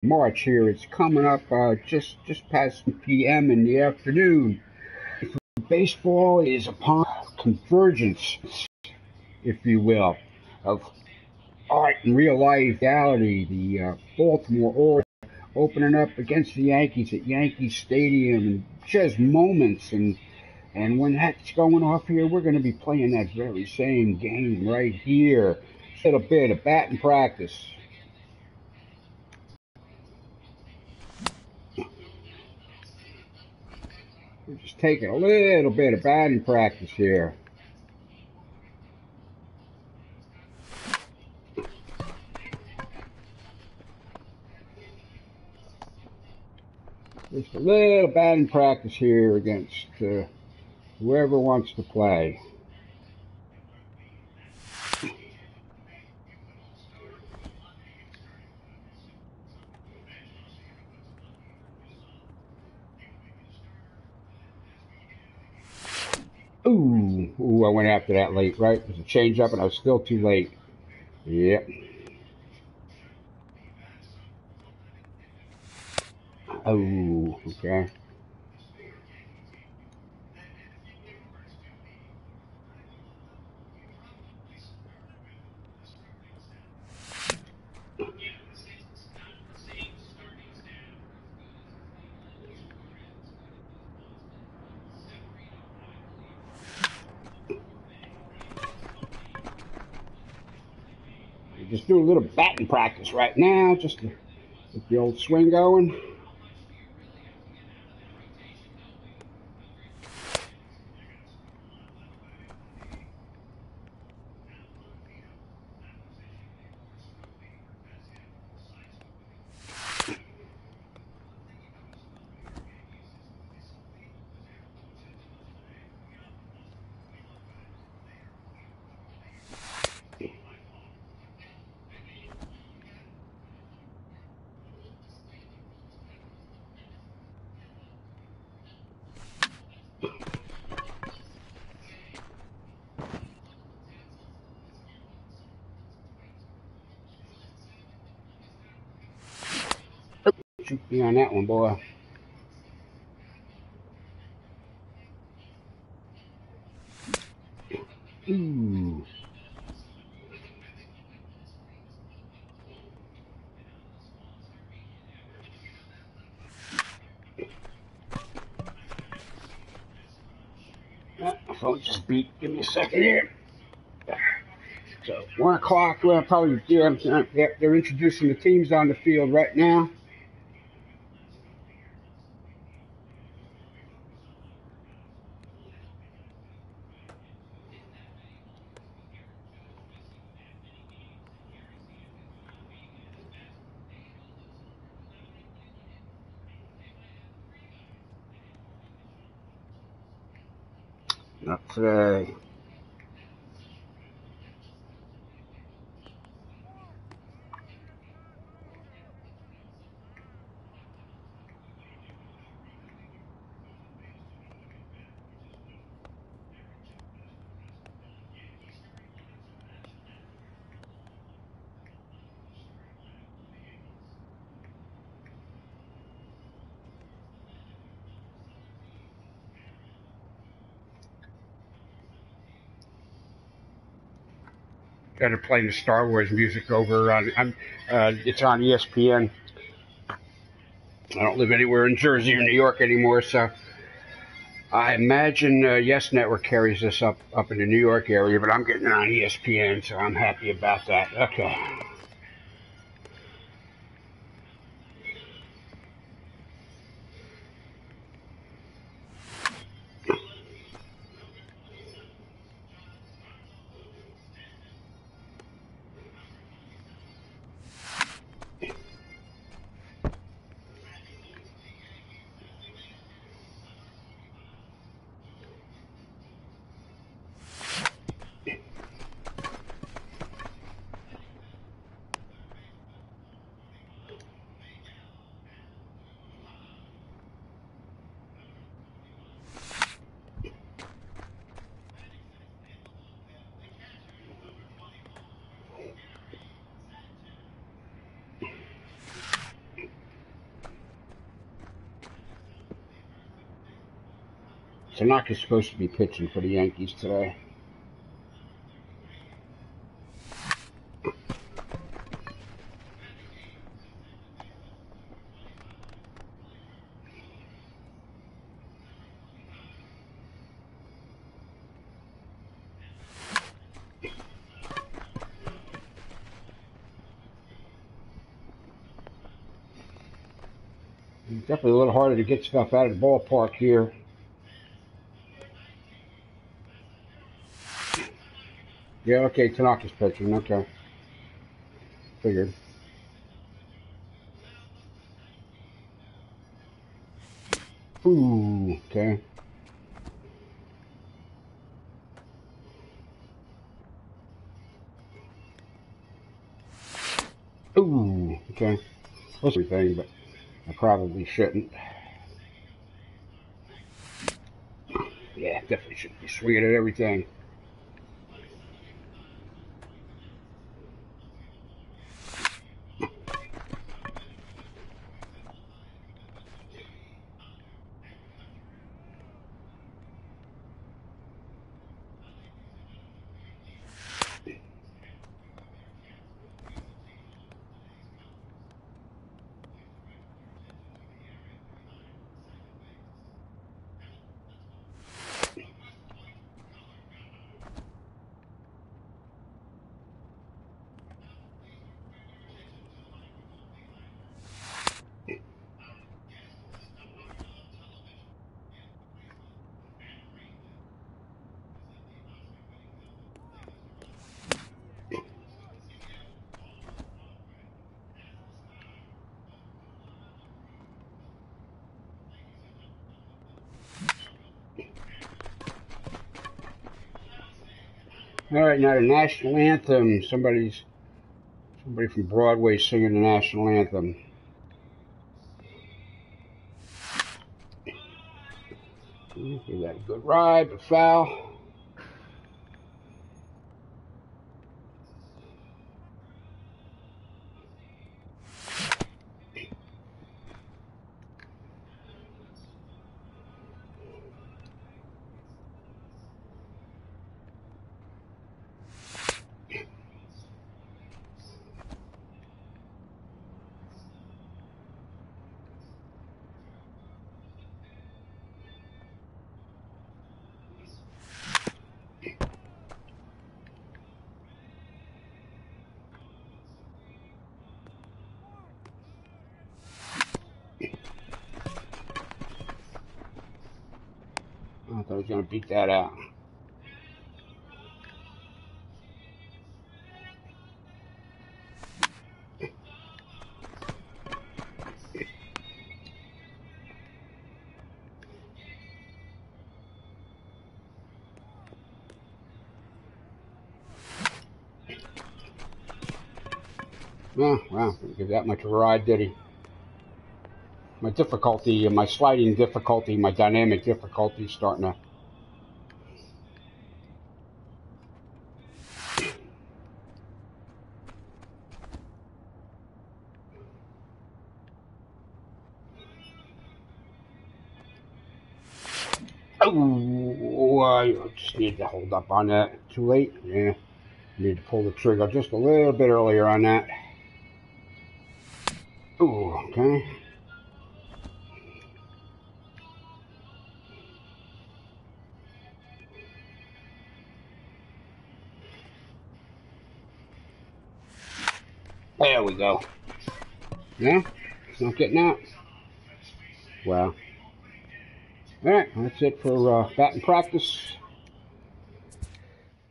March here. It's coming up just past p.m. in the afternoon. Baseball is upon convergence, if you will, of art and real life reality. The Baltimore Orioles opening up against the Yankees at Yankee Stadium, and just moments. And when that's going off here, we're going to be playing that very same game right here. A little bit of batting practice. We're just taking a little bit of batting practice here. Just a little batting practice here against whoever wants to play. Ooh, I went after that late, right? It was a change up and I was still too late. Yep. Oh, okay. Just do a little batting practice right now, just to get the old swing going. Shoot me on that one, boy. Ooh. My phone just beat. Give me a second here. So 1 o'clock. Well, probably they're introducing the teams on the field right now. Not today. They're playing the Star Wars music over on. It's on ESPN. I don't live anywhere in Jersey or New York anymore, so I imagine Yes Network carries this up in the New York area, but I'm getting it on ESPN, so I'm happy about that. Okay. Tanaka's supposed to be pitching for the Yankees today. It's definitely a little harder to get stuff out of the ballpark here. Yeah, okay, Tanaka's pitching, okay. Figured. Ooh, okay. Ooh, okay. That's everything, but I probably shouldn't. Yeah, definitely shouldn't be swinging at everything. All right, now the national anthem. Somebody from Broadway singing the national anthem. We got a good ride, but foul. I thought I was going to beat that out. Oh, wow, didn't give that much of a ride, did he? My difficulty, my sliding difficulty, my dynamic difficulty is starting to... Oh, I just need to hold up on that. Too late? Yeah. Need to pull the trigger just a little bit earlier on that. Ooh, okay. There we go. Yeah? It's not getting out? Wow. Alright, that's it for batting practice.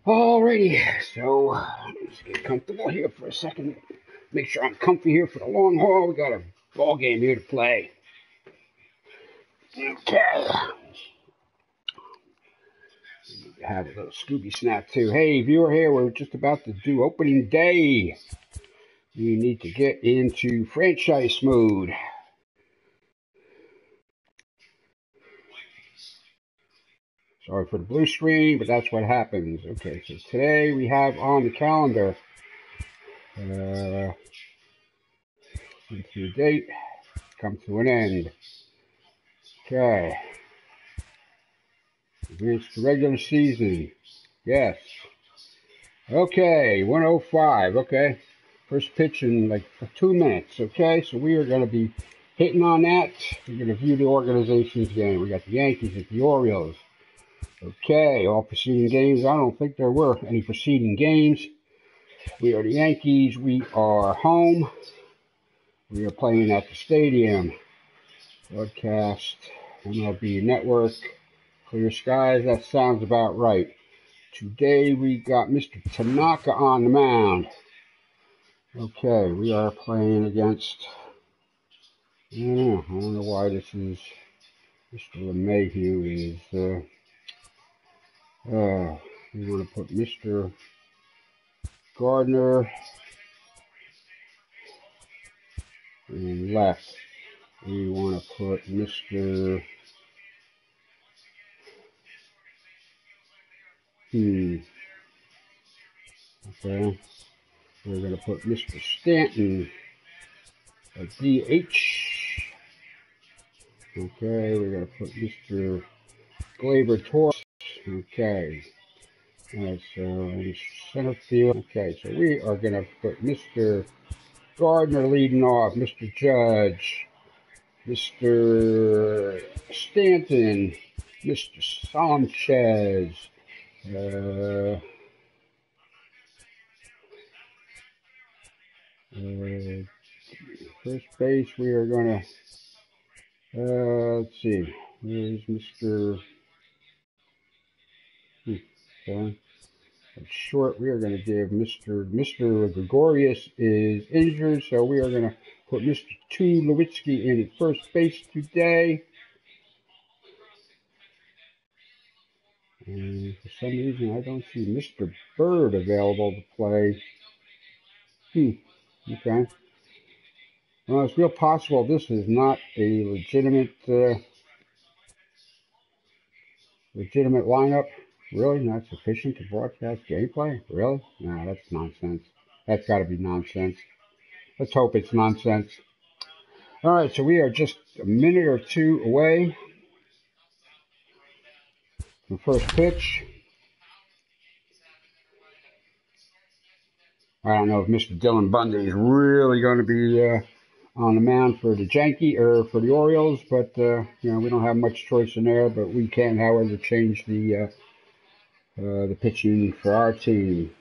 Alrighty, so let's get comfortable here for a second. Make sure I'm comfy here for the long haul. We got a ball game here to play. Okay. Have a little Scooby snack too. Hey, viewer here, we're just about to do opening day. You need to get into franchise mode. Sorry for the blue screen, but that's what happens. Okay, so today we have on the calendar into the date, come to an end. Okay. Advanced to regular season. Yes. Okay, 105. Okay. First pitch in like 2 minutes. Okay, so we are going to be hitting on that. We're going to view the organization's game. We got the Yankees at the Orioles. Okay, all preceding games. I don't think there were any preceding games. We are the Yankees. We are home. We are playing at the stadium. Broadcast, MLB Network, Clear Skies. That sounds about right. Today we got Mr. Tanaka on the mound. Okay, we are playing against, I don't know why this is, Mr. LeMahieu is, we want to put Mr. Gardner in left. We want to put Mr. Okay. We're going to put Mr. Stanton at DH. Okay, we're going to put Mr. Glaber Torres. Okay. That's in center field. Okay, so we are going to put Mr. Gardner leading off, Mr. Judge, Mr. Stanton, Mr. Sanchez, first base, we are going to, let's see, where's Mr. Okay. At short, we are going to give Mr. Gregorius is injured, so we are going to put Mr. Tulowitzki in at first base today. And for some reason, I don't see Mr. Bird available to play. Okay. Well, it's real possible this is not a legitimate lineup. Really? Not sufficient to broadcast gameplay? Really? No, that's nonsense. That's got to be nonsense. Let's hope it's nonsense. All right, so we are just a minute or two away from first pitch. I don't know if Mr. Dylan Bundy is really going to be on the mound for the for the Orioles, but we don't have much choice in there. But we can, however, change the pitching for our team.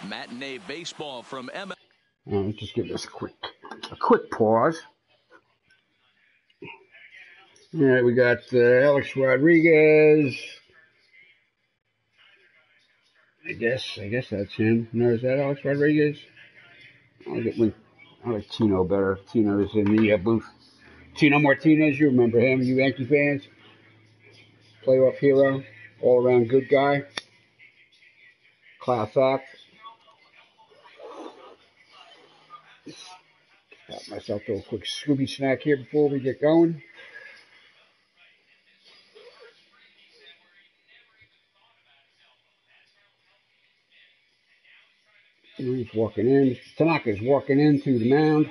Matinee baseball from MLB. Let's just give this a quick pause. All right, we got Alex Rodriguez. I guess that's him. No, is that Alex Rodriguez? I like Tino better. Tino's in the booth. Tino Martinez, you remember him, you Yankee fans? Playoff hero, all-around good guy. Class act. Got myself a quick Scooby snack here before we get going. He's walking in. Tanaka's walking into the mound.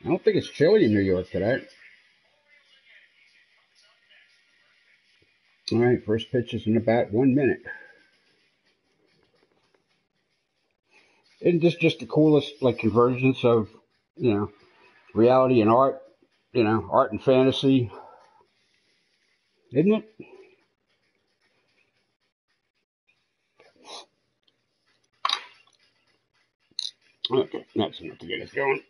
I don't think it's chilly in New York today. All right, first pitch is in about 1 minute. Isn't this just the coolest convergence of reality and art? Art and fantasy, isn't it? Okay, that's enough to get us going.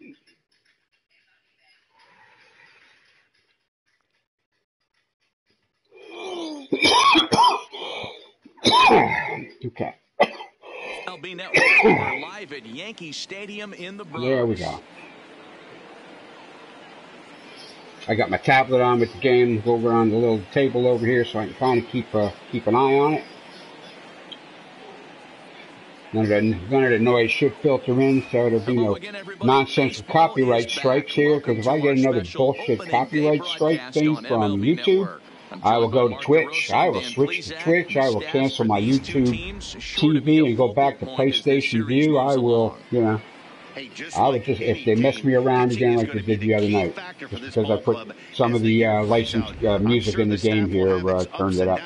Okay. MLB Network, we're live at Yankee Stadium in the Bronx. There we go. I got my tablet on with the game over on the little table over here, so I can kind of keep an eye on it. None of the noise should filter in, so there'll be no nonsense of copyright strikes here, because if I get another bullshit copyright strike thing from YouTube, I will go to Twitch. I will switch to Twitch. I will cancel my YouTube TV and go back to PlayStation View. I will, you know, I would just, if they mess me around again like they did the other night, just because I put some of the licensed music in the game here, turned it up.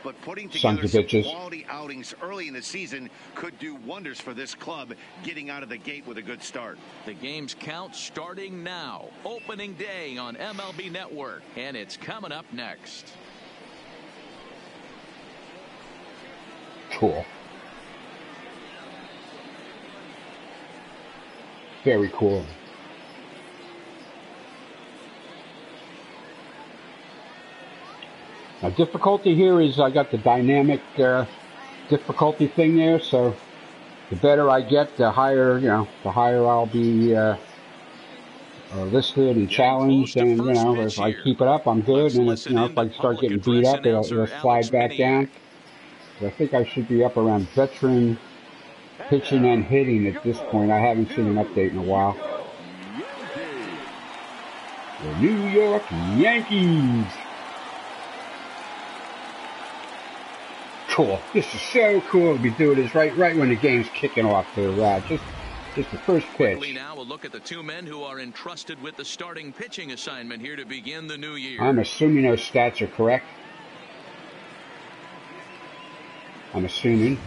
But putting Sons together of some bitches. quality outings early in the season could do wonders for this club getting out of the gate with a good start. The game's count starting now. Opening day on MLB Network. And it's coming up next. Cool. Very cool. Now, difficulty here is I got the dynamic difficulty thing there, so the better I get, the higher, you know, the higher I'll be listed and challenged, and, you know, if I keep it up, I'm good, and if, you know, if I start getting beat up, it'll slide back down. So I think I should be up around veteran pitching and hitting at this point. I haven't seen an update in a while. The New York Yankees. Cool. This is so cool to be doing this right when the game's kicking off. Just the first pitch. Now we'll look at the two men who are entrusted with the starting pitching assignment here to begin the new year. I'm assuming those stats are correct. I'm assuming.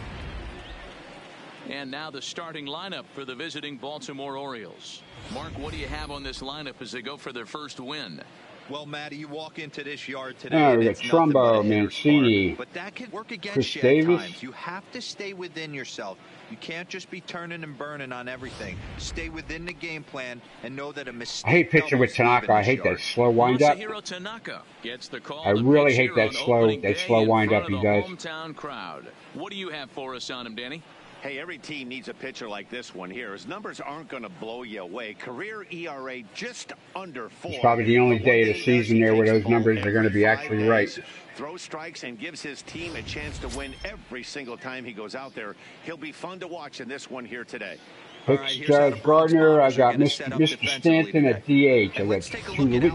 And now the starting lineup for the visiting Baltimore Orioles. Mark, what do you have on this lineup as they go for their first win? Well, Matty, you walk into this yard today. Oh, we got Trumbo, Mancini, but that can work against Chris you Davis. at times. You have to stay within yourself. You can't just be turning and burning on everything. Stay within the game plan and know that a mistake. I hate pitching with Tanaka. I hate that slow windup. I really hate that slow windup he does. Hometown crowd. What do you have for us on him, Danny? Hey, every team needs a pitcher like this one here. His numbers aren't going to blow you away. Career ERA just under 4. It's probably the only day of the season there where those numbers are going to be actually right. Throws strikes and gives his team a chance to win every single time he goes out there. He'll be fun to watch in this one here today. Hicks, Gardner, I got Mr. Stanton at DH. I got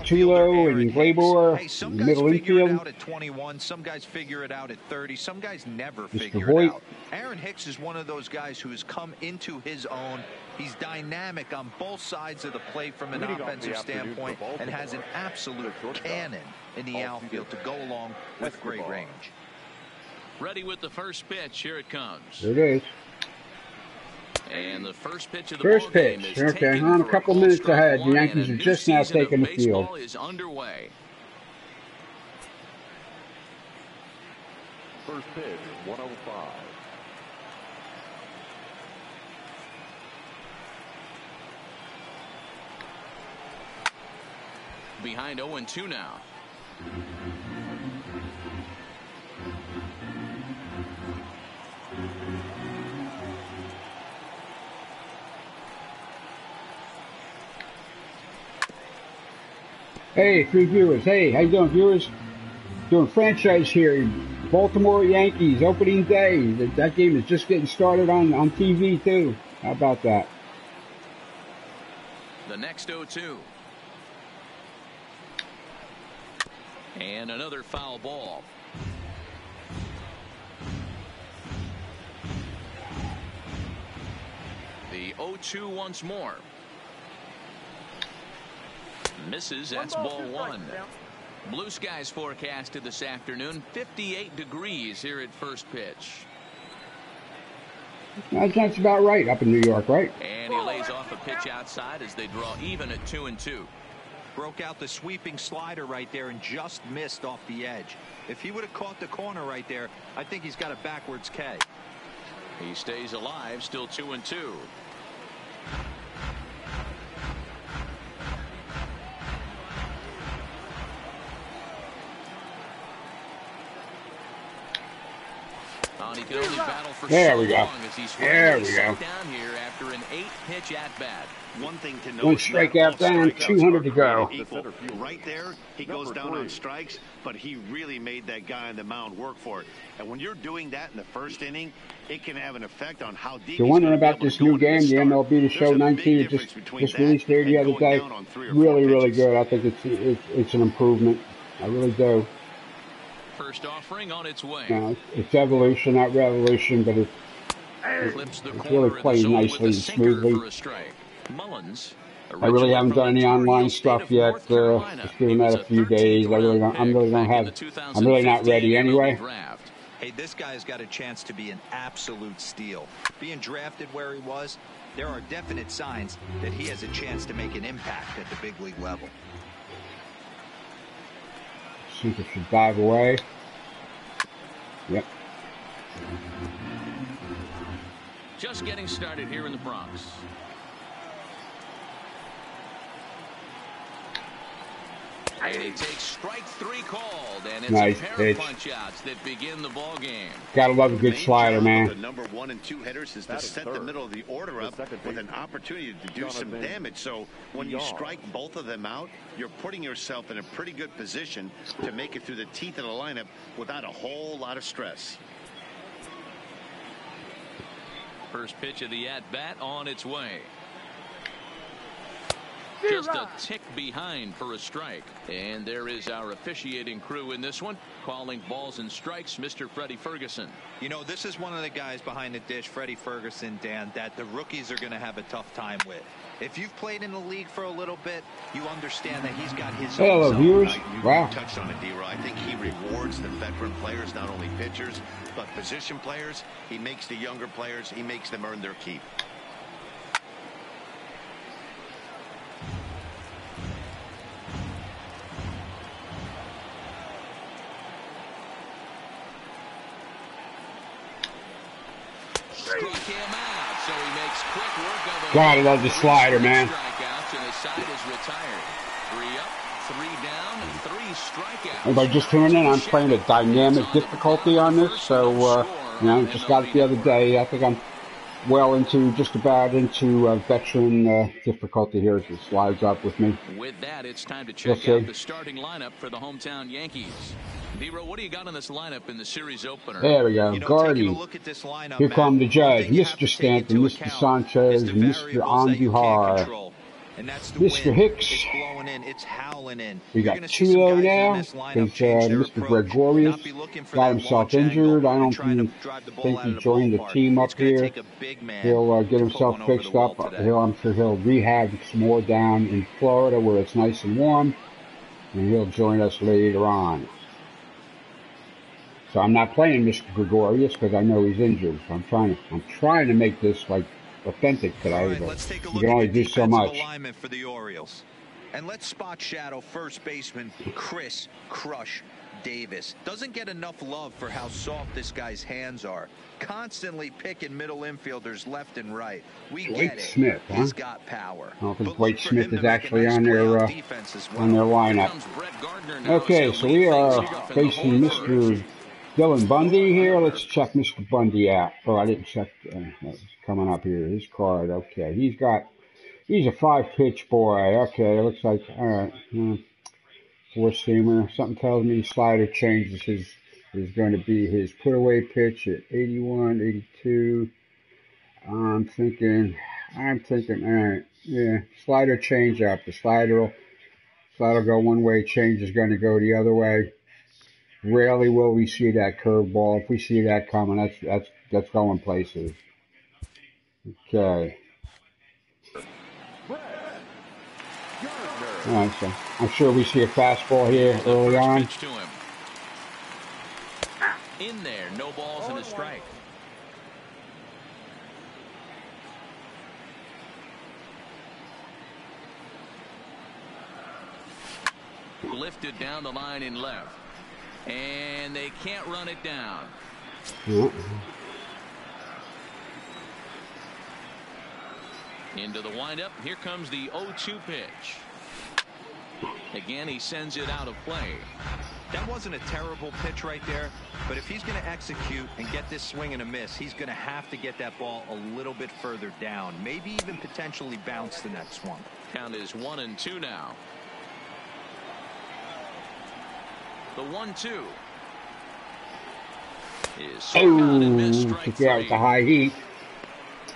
Tulo and Glaber in the middle infield. Out at 21. Some guys figure it out at 30. Some guys never figure Voigt. it out. Aaron Hicks is one of those guys who has come into his own. He's dynamic on both sides of the plate from an offensive standpoint and has an absolute cannon in the outfield to go along with great range. Ready with the first pitch. Here it comes. There it is. And the first pitch of the First pitch. Okay, I'm a couple minutes ahead. The Yankees are just now taking the field. Baseball is underway. First pitch, 105. Behind 0-2 now. Hey, 3 viewers. Hey, how you doing, viewers? Doing franchise here. Baltimore Yankees, opening day. That game is just getting started on TV, too. How about that? The next 0-2. And another foul ball. The 0-2 once more. Misses. That's ball 1. Blue skies forecasted this afternoon. 58 degrees here at first pitch. That's about right up in New York, right? And he lays off a pitch outside as they draw even at 2-2. Broke out the sweeping slider right there and just missed off the edge. If he would have caught the corner right there, I think he's got a backwards K. He stays alive, still 2-2. He can only battle for there so we go. Long as he's there we go. Down here after an 8-pitch at bat. One thing to note. 1 strikeout down, 200 to go. Right there, he goes down on strikes, but he really made that guy on the mound work for it. And when you're doing that in the first inning, it can have an effect on how deep. You're wondering about this new game, the MLB The Show 19, just released there the other day. Really, really good. I think it's an improvement. I really do. first offering on its way. It's evolution, not revolution, but it's really played nicely and smoothly. Mullins, I really haven't done any online stuff yet. Just giving that a few days. I'm really not ready anyway. Hey, this guy's got a chance to be an absolute steal. Being drafted where he was, there are definite signs that he has a chance to make an impact at the big league level. Sinker should dive away. Yep. Just getting started here in the Bronx. And he takes strike 3 called, and it's nice a pair pitch. Of punch-outs that begin the ball game. Gotta love a good slider, man. The number 1 and 2 hitters is to set the middle of the order up with an opportunity to do some damage. So when you strike both of them out, you're putting yourself in a pretty good position to make it through the teeth of the lineup without a whole lot of stress. First pitch of the at-bat on its way. Just a tick behind for a strike. And there is our officiating crew in this one, calling balls and strikes, Mr. Freddie Ferguson. You know, this is one of the guys behind the dish, Freddie Ferguson, Dan, that the rookies are going to have a tough time with. If you've played in the league for a little bit, you understand that he's got his own viewers. Wow. You touched on it, D-Roy. I think he rewards the veteran players, not only pitchers, but position players. He makes the younger players, he makes them earn their keep. God, I love the slider, man. If I just tuned in, I'm playing a dynamic difficulty on this, so you know, just got it the other day. I think I'm well into just about into veteran difficulty here as it slides up with me. With that, it's time to check out the starting lineup for the hometown Yankees. Nero, what do you got in this lineup in the series opener? There we go. Guardy. Here come the judge, Mr. Stanton, Mr. Sanchez, Mr. Andujar, Mr. Hicks. We got 2-0 now because Mr. Gregorius got himself injured. I don't think he joined the team up here. He'll get himself fixed up. I'm sure he'll rehab some more down in Florida where it's nice and warm, and he'll join us later on. So I'm not playing Mr. Gregorius because I know he's injured. So I'm trying to make this like authentic today. Right, but you can only do so much. For the Orioles. And let's spot shadow first baseman Chris Crush Davis. Doesn't get enough love for how soft this guy's hands are. Constantly picking middle infielders left and right. We get it. Smith, huh? He's got power. I don't think Dwight Smith is actually on their lineup. Okay, so we are facing Mr. Dylan Bundy here. Let's check Mr. Bundy out. Oh, I didn't check. That's coming up here. His card. Okay, he's a 5-pitch boy. Okay, looks like all right. 4-seamer. Something tells me slider changes is going to be his put away pitch at 81, 82. I'm thinking. All right. Yeah, slider change up. The slider will go one way. Change is going to go the other way. Rarely will we see that curveball. If we see that coming, that's going places. Okay. All right, so I'm sure we see a fastball here early on. In there, no balls and a strike. Lifted down the line in left. And they can't run it down. Into the windup. Here comes the 0-2 pitch. Again, he sends it out of play. That wasn't a terrible pitch right there, but if he's going to execute and get this swing and a miss, he's going to have to get that ball a little bit further down, maybe even potentially bounce the next one. Count is 1-2 now. The 1-2 is took you out with the high heat.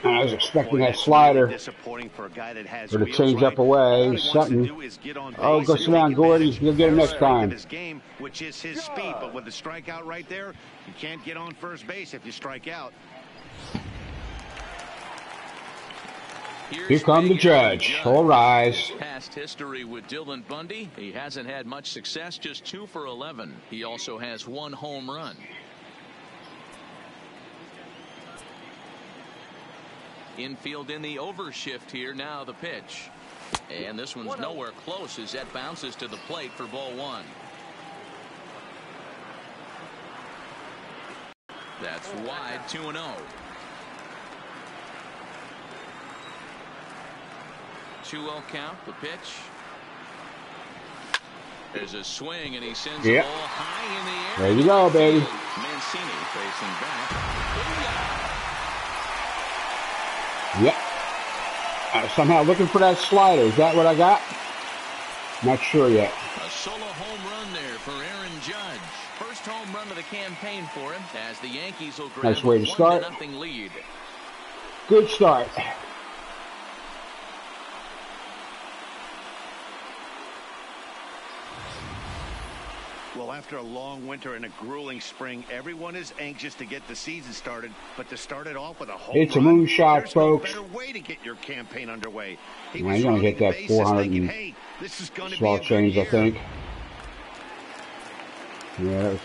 I was expecting that slider. Disappointing for a guy that has or to change up away, something. Oh, go sit down, Gordy. You'll get him next time. His game, which is his speed, but with the strikeout right there, you can't get on first base if you strike out. Here comes the judge. All rise. Past history with Dylan Bundy. He hasn't had much success, just 2 for 11. He also has 1 home run. Infield in the overshift here. Now the pitch. And this one's nowhere close as that bounces to the plate for ball 1. That's wide, 2-0. Two-0 count, the pitch. There's a swing, and he sends the ball high in the air. There you go, baby. Mancini facing back. Yep. Somehow looking for that slider. Is that what I got? Not sure yet. A solo home run there for Aaron Judge. First home run of the campaign for him as the Yankees will grab nice way to start. a 1-0 lead. Good start. Well, after a long winter and a grueling spring, everyone is anxious to get the season started, but to start it off with a home it's run, a moonshot, folks. No better way to get your campaign underway. He was going to hit that 400 thinking, and hey, this is going to small be change, I think. Yeah, it was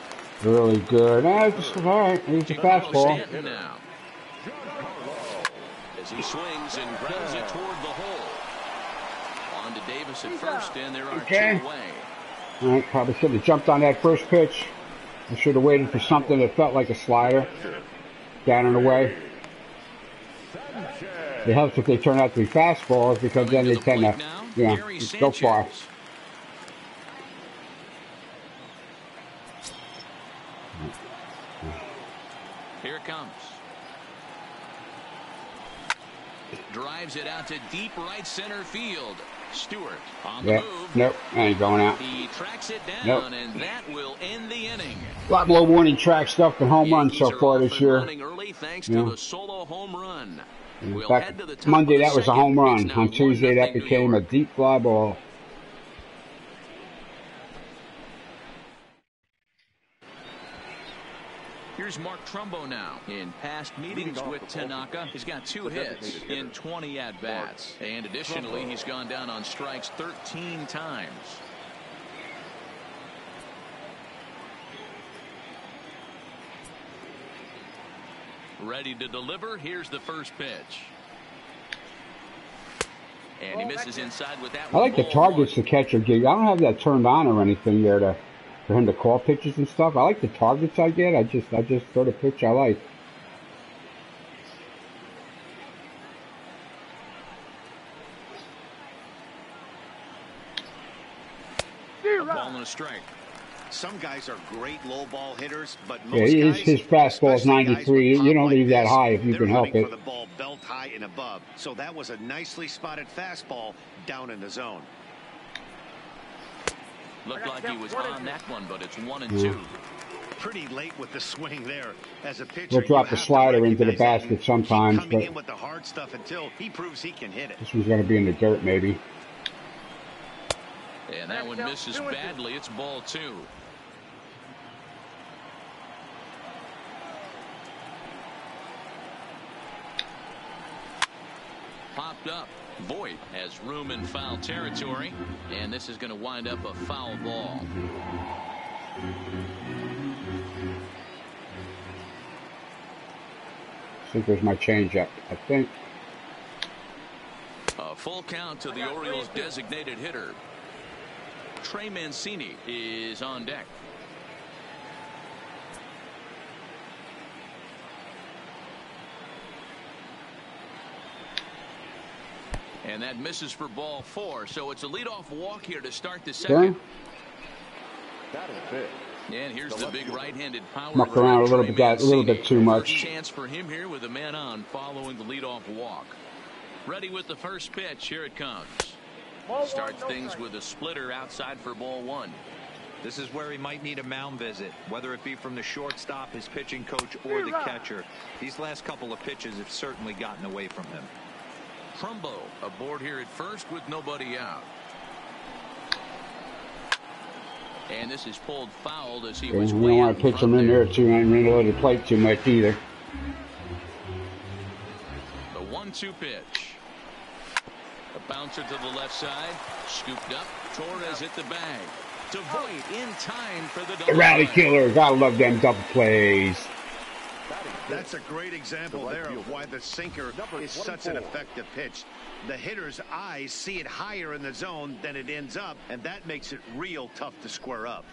really good. Just all right. He's a fastball. Now. As he swings and grounds it toward the hole. On to Davis at first, and there are 2 away. All right, probably should have jumped on that first pitch. I should have waited for something that felt like a slider. Down and away. It helps if they turn out to be fastballs because then they tend to, go far. Here it comes. Drives it out to deep right center field. Stewart on the move. Nope, ain't going out. He tracks it down, and that will end the inning. A lot more warning track stuff than home runs so far this year. Early thanks to the solo home run. In fact, Monday that was a home run. On Tuesday that became a deep fly ball. Here's Mark Trumbo now. In past meetings with Tanaka, he's got 2 hits in 20 at-bats. And additionally, he's gone down on strikes 13 times. Ready to deliver. Here's the first pitch. And he misses inside with that I like the targets the catcher gives. I don't have that turned on or anything there for him to call pitches and stuff. I like the targets I get. I just throw the pitch I like. A ball and a strike. Some guys are great low ball hitters, but most guys, his fastball is 93. You don't leave that high if you can help it. For the ball belt high and above. So that was a nicely spotted fastball down in the zone. Looked like he was on that one, but it's 1-2. Pretty late with the swing there. As a pitcher, we'll drop the slider into the basket sometimes, but in with the hard stuff until he proves he can hit it. This one's going to be in the dirt, maybe. And that one misses badly. It's ball 2. Popped up. Voit has room in foul territory, and this is going to wind up a foul ball. I think there's my changeup. I think. A full count to the Orioles' designated hitter. Trey Mancini is on deck. And that misses for ball 4. So it's a leadoff walk here to start the second. That'll fit. And here's the big right-handed power. Muck around a little bit too much. First chance for him here with a man on following the leadoff walk. Ready with the first pitch. Here it comes. Starts things with a splitter outside for ball 1. This is where he might need a mound visit, whether it be from the shortstop, his pitching coach, or the catcher. These last couple of pitches have certainly gotten away from him. Trumbo aboard here at first with nobody out. And this is pulled foul as he was. We don't want to pitch him in there too. I don't let it play too much either. The 1-2 pitch. A bouncer to the left side, scooped up. Torres hit the bag. To Voit in time for the double. The rally killer. Gotta love them double plays. That's a great example there of why the sinker is such an effective pitch. The hitter's eyes see it higher in the zone than it ends up, and that makes it real tough to square up.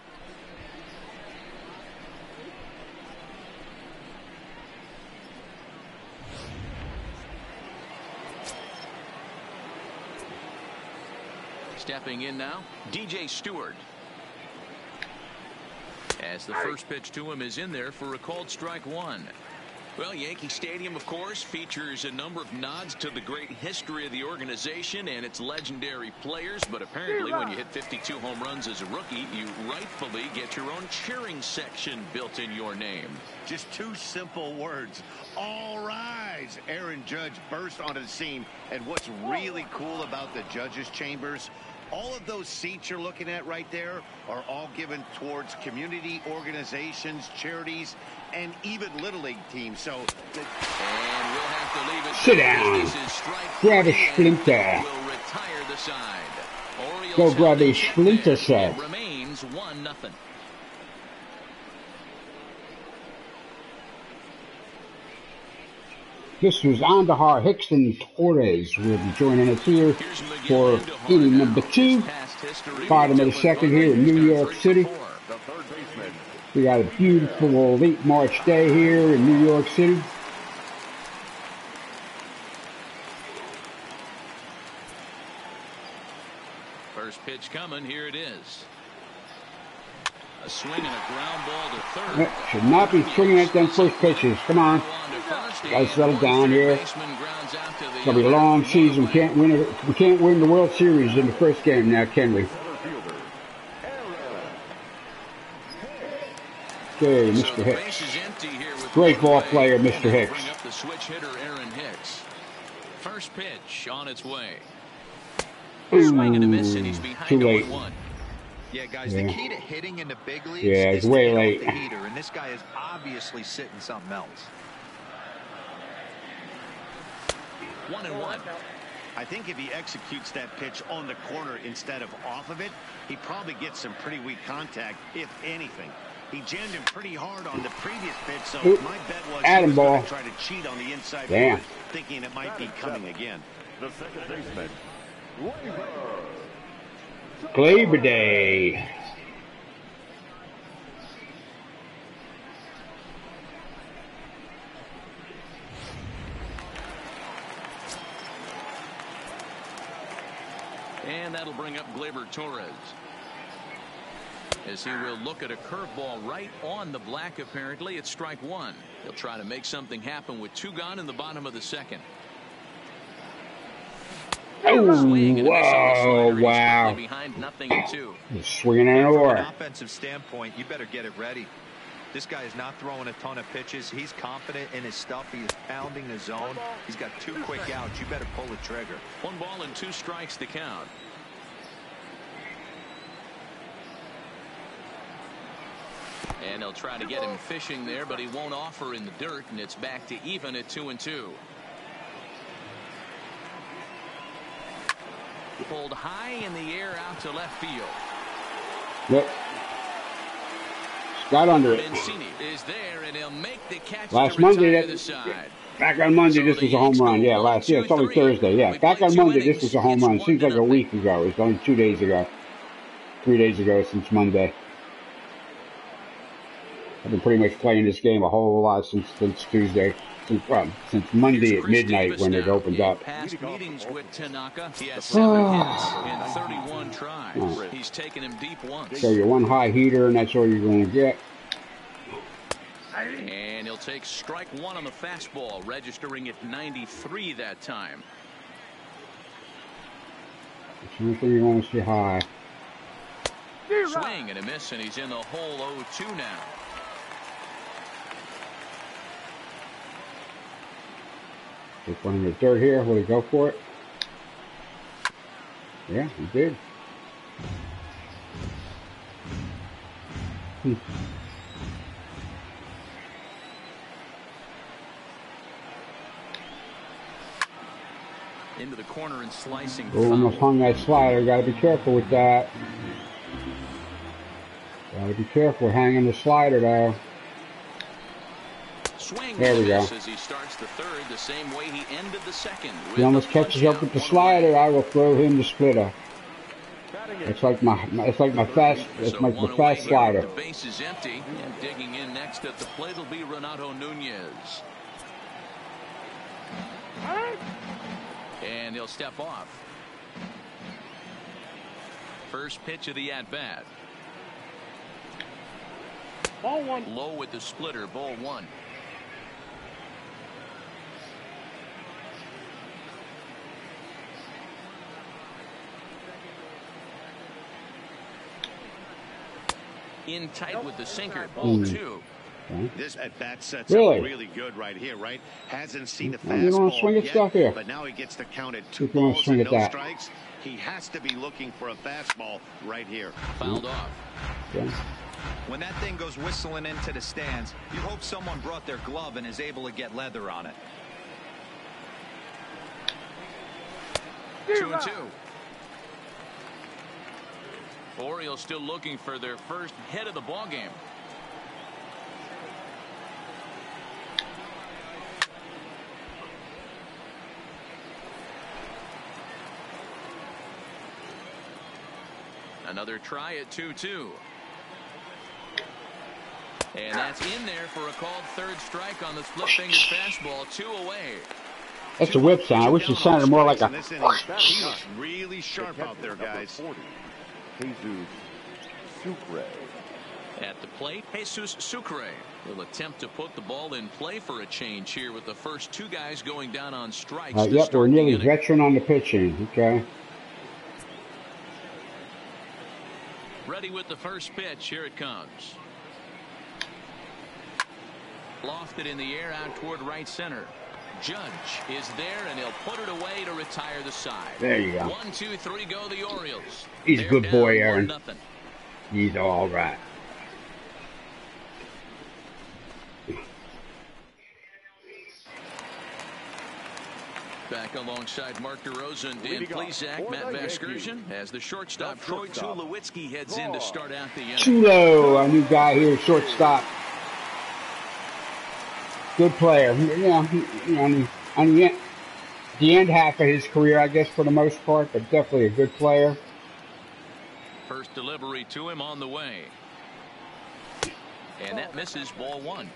Stepping in now, DJ Stewart. As the first pitch to him is in there for a called strike one. Well, Yankee Stadium, of course, features a number of nods to the great history of the organization and its legendary players. But apparently when you hit 52 home runs as a rookie, you rightfully get your own cheering section built in your name. Just two simple words. All rise. Aaron Judge burst onto the scene. And what's really cool about the judges' chambers, all of those seats you're looking at right there are all given towards community organizations, charities, and even Little League teams. So, and we'll have to leave it. Sit down. Grab a splinter. Will retire the side. Orioles Go grab a splinter set. It remains 1-0. This was Andahar Hickson Torres will be joining us here for inning number 2. Bottom of the second here in New York City. We got a beautiful late March day here in New York City. First pitch coming, here it is. A swing and a ground ball to third. Should not be swinging at them first pitches. Come on. Guys, settle down here. It's gonna be a long season. We can't win the World Series in the first game now, can we? Okay, Mr. Hicks. Great ball player, Mr. Hicks. Bring up the switch hitter, Aaron Hicks. First pitch on its way. Swing and a miss, and he's behind too late. 0-1. Yeah, guys, the key to hitting in the big leagues it's is way to late. hit off the heater, and this guy is obviously sitting something else. 1-1. I think if he executes that pitch on the corner instead of off of it, he probably gets some pretty weak contact, if anything. He jammed him pretty hard on the previous pitch, so my bet was he was going to try to cheat on the inside board, thinking it might be coming again. The second baseman, Labor Day. And that'll bring up Gleyber Torres. As he will look at a curveball right on the black, apparently. It's strike one. He'll try to make something happen with 2 gone in the bottom of the second. Oh, wow. Behind 0-2. He's swinging an oar. From an offensive standpoint, you better get it ready. This guy is not throwing a ton of pitches. He's confident in his stuff. He is pounding the zone. He's got 2 quick outs. You better pull the trigger. 1 ball and 2 strikes to count. And they'll try to get him fishing there, but he won't offer in the dirt, and it's back to even at 2-2. Pulled high in the air out to left field. Yep. Got under it. Mancini is there, and he'll make the catch. Last Monday, the side. back on Monday, this was a home run. Yeah, it's only Thursday. Yeah, back on Monday, this was a home run. Seems like a week ago. It's only 2 days ago. 3 days ago since Monday. I've been pretty much playing this game a whole lot since Tuesday. Since Monday at midnight when it opened up. Past meetings with Tanaka, he has 7 hits in 31 tries. He's taken him deep once. So you're one high heater, and that's all you're going to get. And he'll take strike one on the fastball, registering at 93 that time. That's the only thing you want to see high. Swing and a miss, and he's in the hole 0-2 now. Take one in the dirt here. Will he go for it? Yeah, he did. Into the corner and slicing. Oh, almost hung that slider. Got to be careful with that. Got to be careful hanging the slider though. Swing there we go. As he starts the third, the same way he ended the second. He almost catches up with the slider. I will throw him the splitter. It's like my fast. It's like the fast slider. The base is empty, and digging in next at the plate will be Renato Nunez. And he'll step off. First pitch of the at-bat. Ball one. Low with the splitter, ball one. In tight with the sinker, ball two. This at-bat sets up really good right here, right? Hasn't seen the fastball you want to swing yet, it stuff here. but now he gets to count at 2 you want to balls swing and it no that. strikes. He has to be looking for a fastball right here. Fouled off. Okay. When that thing goes whistling into the stands, you hope someone brought their glove and is able to get leather on it. 2-2. Orioles still looking for their first hit of the ball game. Another try at 2-2. And that's in there for a called third strike on the split-fingered fastball. 2 away. That's a whip sound. I wish it sounded more like a. He was really sharp out there, guys. At the plate, Jesus Sucre will attempt to put the ball in play for a change here with the first 2 guys going down on strikes. Yep, we're nearly veteran on the pitching. Okay. Ready with the first pitch. Here it comes. Lofted in the air out toward right center. Judge is there, and he'll put it away to retire the side. There you go. 1, 2, 3 go the Orioles. He's a good boy, Aaron. 1-0. He's all right. Back alongside Mark DeRosa and Dan Plesac, Matt Vasgersian, as the shortstop Troy Tulowitzki heads in to start out the inning. Tulo, our new guy here, shortstop. Good player. On the end half of his career, I guess, for the most part, but definitely a good player. First delivery to him on the way. And that misses, ball one.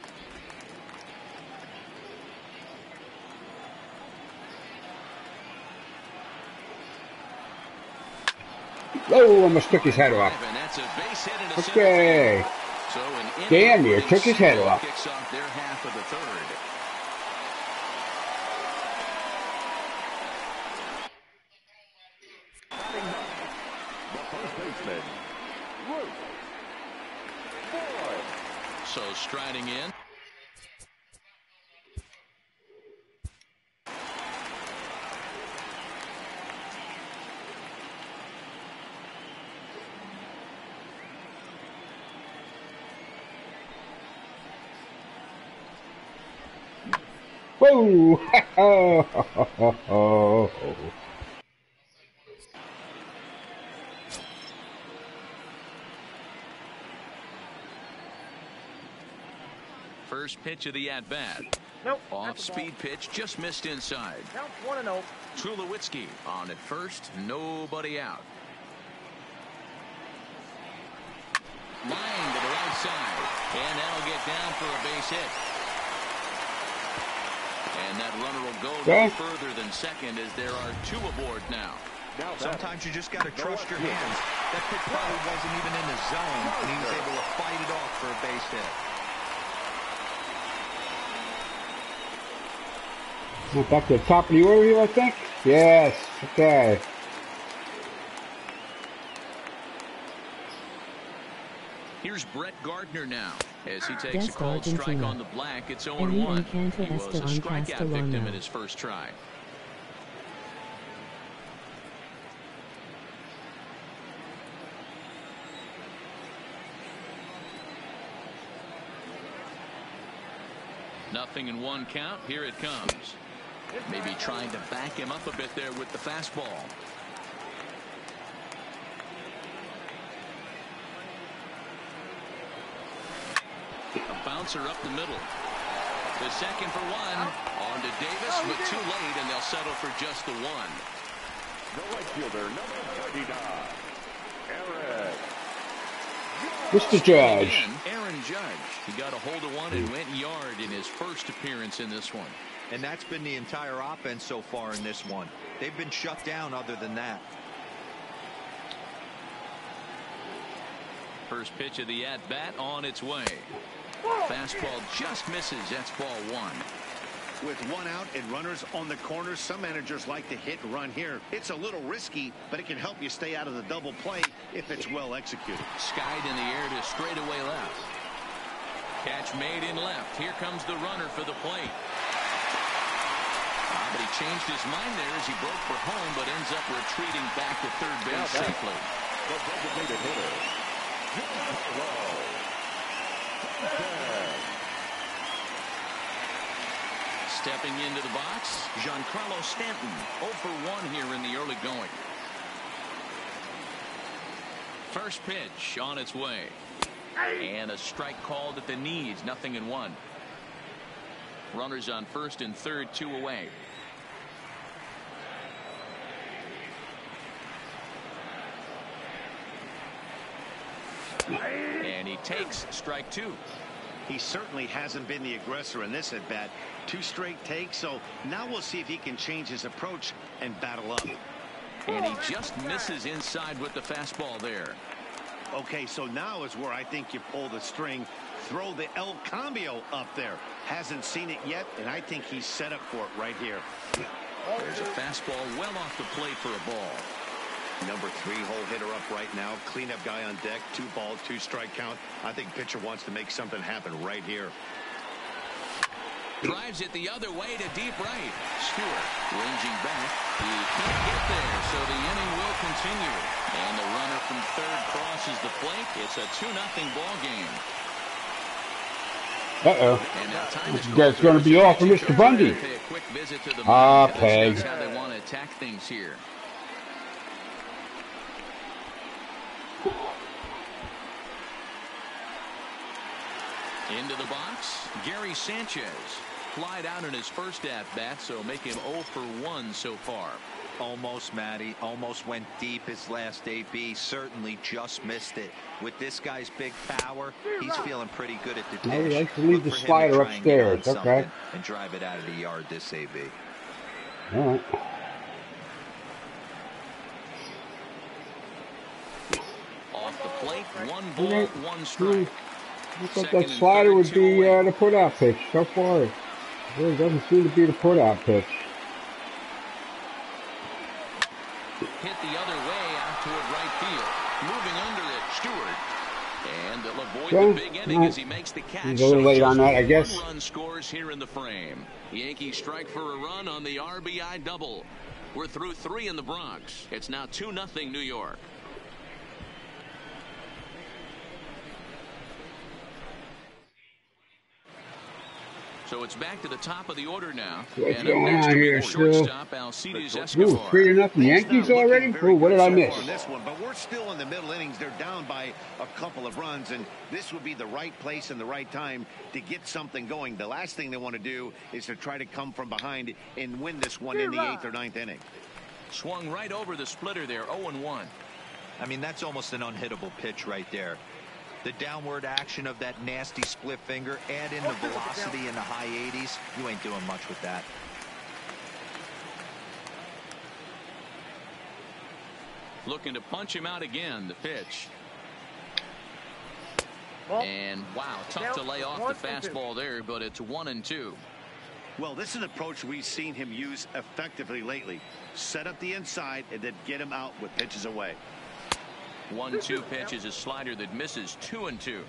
Oh, almost took his head off. And that's a base hit into Okay. So damn near took his head off. Kicks off their half of the third. So striding in. Whoa! First pitch of the at-bat. Nope. Off-speed pitch, just missed inside. Count 1-0. Tulowitzki on at first, nobody out. Line to the right side, and that'll get down for a base hit. And that runner will go no further than second as there are 2 aboard now. Sometimes you just got to trust your hands. That pitch probably wasn't even in the zone, and he was able to fight it off for a base hit. Back to the top of the order here, I think. Yes. Okay. Here's Brett Gardner now as he takes a called strike on the black. It's 0-1. He was a strikeout victim in his first try. Nothing in one count. Here it comes. Maybe trying to back him up a bit there with the fastball. A bouncer up the middle. The second for one. On to Davis, but too late, and they'll settle for just the one. The right fielder, number 39, Aaron. Mr. Judge. Aaron Judge. He got a hold of one and went yard in his first appearance in this one. And that's been the entire offense so far in this one. They've been shut down other than that. First pitch of the at-bat on its way. Fastball just misses. That's ball one. With one out and runners on the corners, some managers like to hit and run here. It's a little risky, but it can help you stay out of the double play if it's well executed. Skied in the air to straightaway left. Catch made in left. Here comes the runner for the plate. But he changed his mind there as he broke for home, but ends up retreating back to third base safely. The designated hitter. Stepping into the box, Giancarlo Stanton, 0 for 1 here in the early going. First pitch on its way. And a strike called at the knees, 0-1. Runners on first and third, 2 away. And he takes strike 2. He certainly hasn't been the aggressor in this at bat. 2 straight takes, so now we'll see if he can change his approach and battle up. And he just misses inside with the fastball there. Okay, so now is where I think you pull the string. Throw the El Cambio up there. Hasn't seen it yet, and I think he's set up for it right here. There's a fastball well off the plate for a ball. Number 3-hole hitter up right now. Cleanup guy on deck. 2 ball, 2 strike count. I think pitcher wants to make something happen right here. Drives it the other way to deep right. Stewart ranging back. He can't get there, so the inning will continue. And the runner from third crosses the plate. It's a 2-0 ball game. That's going to be all for Mr. Bundy. Okay. That's how they want to attack things here. Into the box, Gary Sanchez. Flied out in his first at-bat, so make him 0 for 1 so far. Almost, Matty. Almost went deep his last AB. Certainly just missed it. With this guy's big power, he's feeling pretty good at the dish. He likes to leave the slider upstairs. Okay. And drive it out of the yard this AB. All right. Off the plate, 1 ball, 1 strike. I thought that slider would be the put-out pitch. So far, it really doesn't seem to be the put-out pitch. Hit the other way out toward right field. Moving under it, Stewart. And they'll avoid the big inning as he makes the catch. He's a little late on that, I guess. 1 run scores here in the frame. Yankees strike for a run on the RBI double. We're through 3 in the Bronx. It's now 2-0 New York. So it's back to the top of the order now. What's going on here, shortstop, Alcides Escobar. 3-0 Yankees already? Ooh, what did I miss? This one, but we're still in the middle innings. They're down by a couple of runs, and this would be the right place and the right time to get something going. The last thing they want to do is to try to come from behind and win this one in the 8th or 9th inning. Swung right over the splitter there, 0-1. I mean, that's almost an unhittable pitch right there. The downward action of that nasty split finger, add in the velocity in the high 80s, you ain't doing much with that. Looking to punch him out again, the pitch. And wow, tough to lay off the fastball there, but it's 1-2. Well, this is an approach we've seen him use effectively lately. Set up the inside and then get him out with pitches away. 1-2 pitch is a slider that misses 2-2.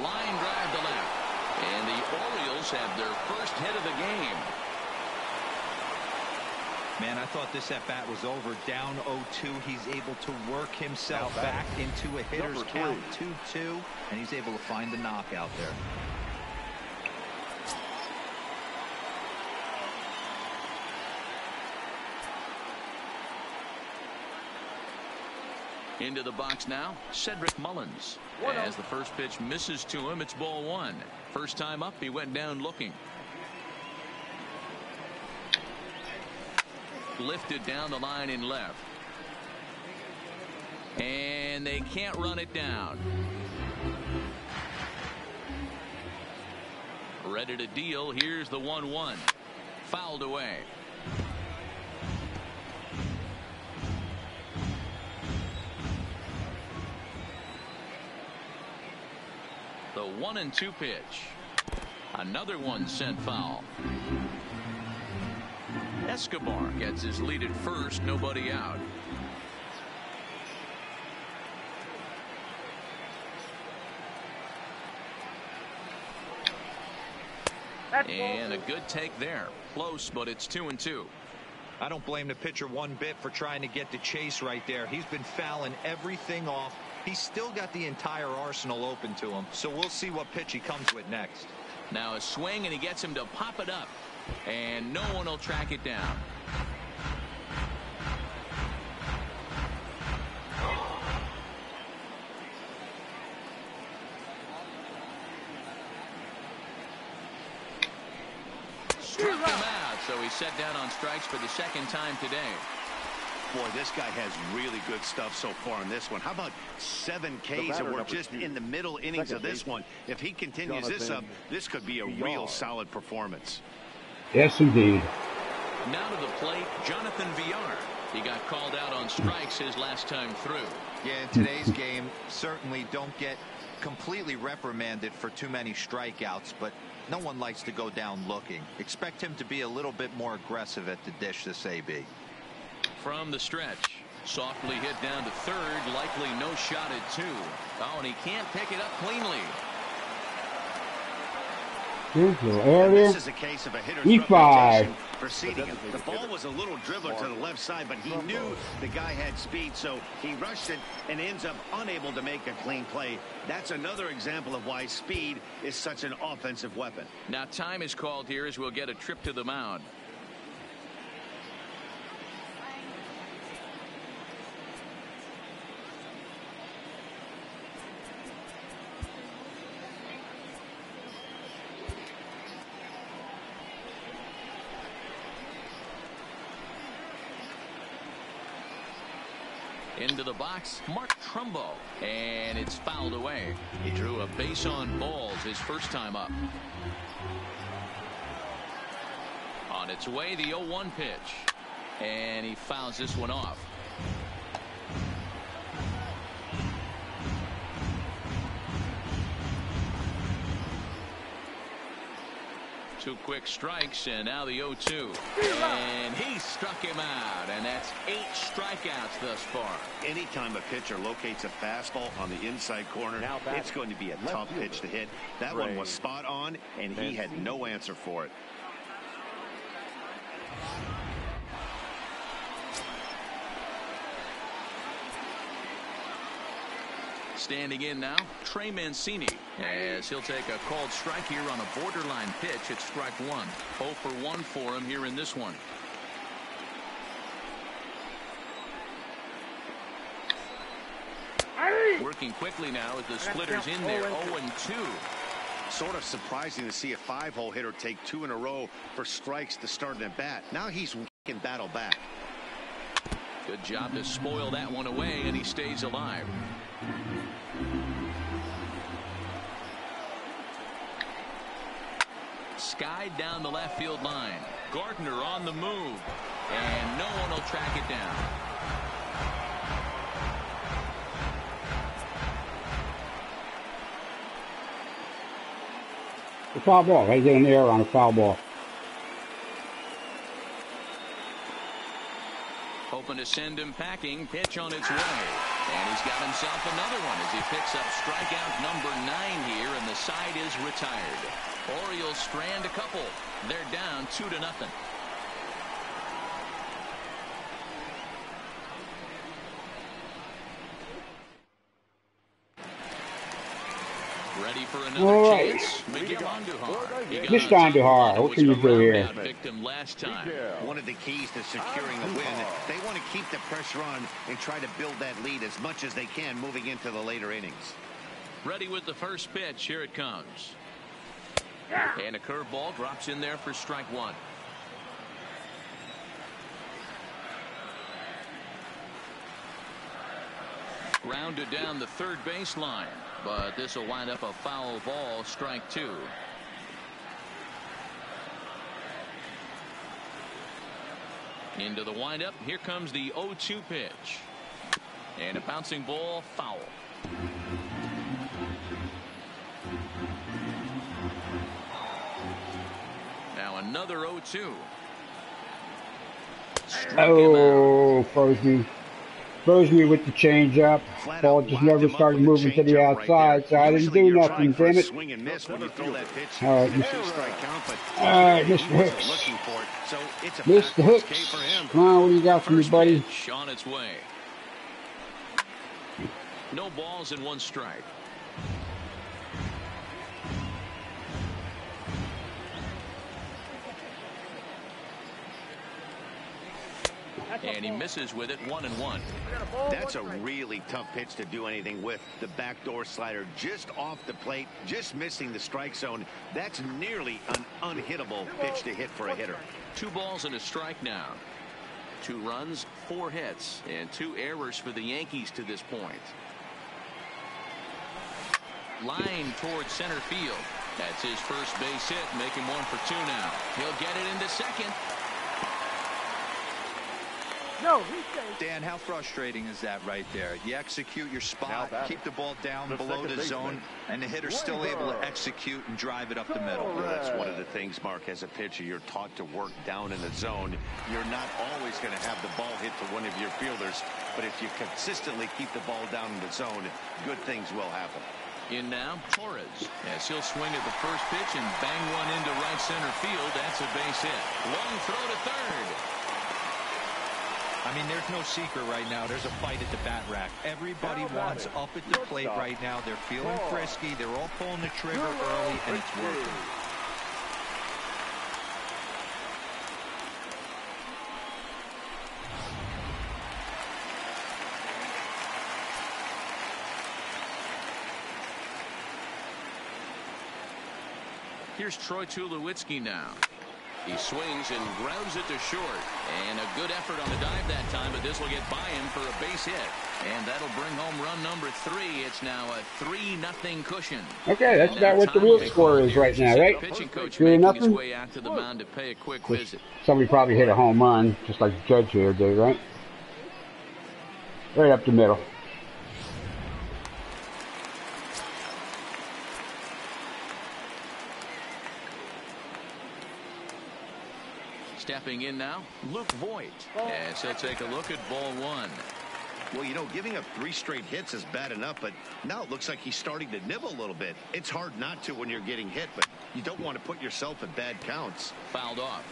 Line drive to left. And the Orioles have their first hit of the game. Man, I thought this at-bat was over. Down 0-2. He's able to work himself back into a hitter's count. 2-2. And he's able to find the knockout there. Into the box now, Cedric Mullins. As the first pitch misses to him, it's ball one. First time up, he went down looking. Lifted down the line in left. And they can't run it down. Ready to deal. Here's the 1-1. Fouled away. The 1-2 pitch. Another one sent foul. Escobar gets his lead at first, nobody out. And a good take there. Close, but it's 2-2. I don't blame the pitcher one bit for trying to get the chase right there. He's been fouling everything off. He's still got the entire arsenal open to him, so we'll see what pitch he comes with next. Now a swing, and he gets him to pop it up, and no one will track it down. Struck him out, so he's set down on strikes for the second time today. Boy, this guy has really good stuff so far in this one. How about 7 Ks, and we're just in the middle innings of this one. If he continues this up, this could be a real solid performance. Yes, indeed. Now to the plate, Jonathan Villar. He got called out on strikes his last time through. Yeah, in today's game, certainly don't get completely reprimanded for too many strikeouts, but no one likes to go down looking. Expect him to be a little bit more aggressive at the dish this AB. From the stretch, softly hit down to third, likely no shot at 2. Oh, and he can't pick it up cleanly. Here's the area. This is a case of a hitter's E5 preceding him. The ball was a little dribbler to the left side, but he knew the guy had speed, so he rushed it and ends up unable to make a clean play. That's another example of why speed is such an offensive weapon. Now time is called here as we'll get a trip to the mound. Into the box, Mark Trumbo, and it's fouled away. He drew a base on balls his first time up. On its way, the 0-1 pitch, and he fouls this one off. Two quick strikes, and now the 0-2. And he struck him out, and that's 8 strikeouts thus far. Anytime a pitcher locates a fastball on the inside corner, it's going to be a tough pitch to hit. That one was spot on, and he had no answer for it. Standing in now, Trey Mancini, as he'll take a called strike here on a borderline pitch at strike 1. 0 for 1 for him here in this one. Working quickly now as the splitter's in there. 0-2. Sort of surprising to see a 5-hole hitter take 2 in a row for strikes to start an at bat. Now he's in battle back. Good job to spoil that one away, and he stays alive. Skied down the left field line. Gardner on the move, and no one will track it down. The foul ball. Right there in the air on a foul ball. Hoping to send him packing. Pitch on its way. And he's got himself another one as he picks up strikeout number 9 here, and the side is retired. Orioles strand a couple. They're down 2-0. Ready for another chance. Miguel Andujar. Mr. Andujar, what can you do here? Victim last time. One of the keys to securing a win, they want to keep the pressure on and try to build that lead as much as they can moving into the later innings. Ready with the first pitch. Here it comes. And a curveball drops in there for strike 1. Rounded down the third baseline, but this will wind up a foul ball, strike 2. Into the windup. Here comes the 0-2 pitch. And a bouncing ball, foul. Now another 0-2. Oh, froze me. Froze me with the changeup. Ball just never started moving to the outside, so I didn't do nothing, damn it. Alright, Mr. Hicks. Mr. Hicks. Come on, what do you got for me, buddy? On its way. No balls and 1 strike. And he misses with it, 1-1. That's a really tough pitch to do anything with. The backdoor slider just off the plate, just missing the strike zone. That's nearly an unhittable pitch to hit for a hitter. 2 balls and a strike now. 2 runs, 4 hits, and 2 errors for the Yankees to this point. Line towards center field. That's his first base hit, making 1 for 2 now. He'll get it into second. No, Dan, how frustrating is that right there? You execute your spot, keep the ball down below the zone, and the hitter's still able to execute and drive it up the middle. Well, that's one of the things, Mark, as a pitcher, you're taught to work down in the zone. You're not always going to have the ball hit to one of your fielders, but if you consistently keep the ball down in the zone, good things will happen. In now, Torres. Yes, he'll swing at the first pitch and bang one into right center field. That's a base hit. Long throw to third. I mean, there's no secret right now. There's a fight at the bat rack. Everybody wants up at the plate right now. They're feeling frisky. They're all pulling the trigger early, and it's working. Here's Troy Tulowitzki now. He swings and grounds it to short. And a good effort on the dive that time, but this will get by him for a base hit. And that'll bring home run number 3. It's now a 3-0 cushion. Okay, that's about what the real score is right now, right? Pitching coach 3-0. making his way out to the mound to pay a quick visit. Somebody probably hit a home run, just like the judge here did, right? Right up the middle. Stepping in now, Luke Voigt. As he'll take a look at ball 1. Well, you know, giving up 3 straight hits is bad enough, but now it looks like he's starting to nibble a little bit. It's hard not to when you're getting hit, but you don't want to put yourself in bad counts. Fouled off.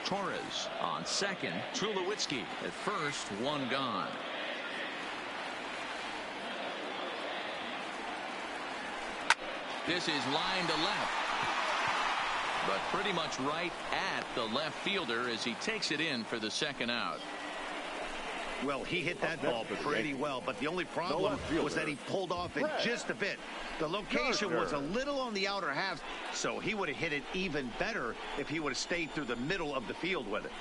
Torres on second. Tulowitzki at first. 1 gone. This is line to left. But pretty much right at the left fielder as he takes it in for the 2nd out. Well, he hit that ball pretty well, but the only problem was that he pulled off it just a bit. The location was a little on the outer half, so he would have hit it even better if he would have stayed through the middle of the field with it.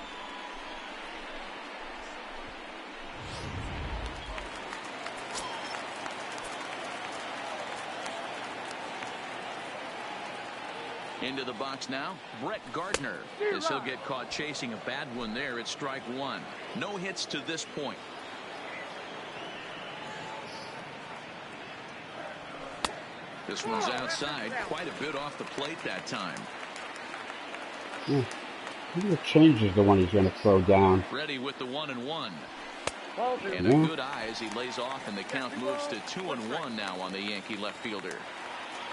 Into the box now, Brett Gardner. As he'll get caught chasing a bad one there at strike 1. No hits to this point. This one's outside, quite a bit off the plate that time. Yeah. He changes the one he's going to throw down. Ready with the 1-1. And Yeah. a good eye as he lays off, and the count moves to 2-1 now on the Yankee left fielder.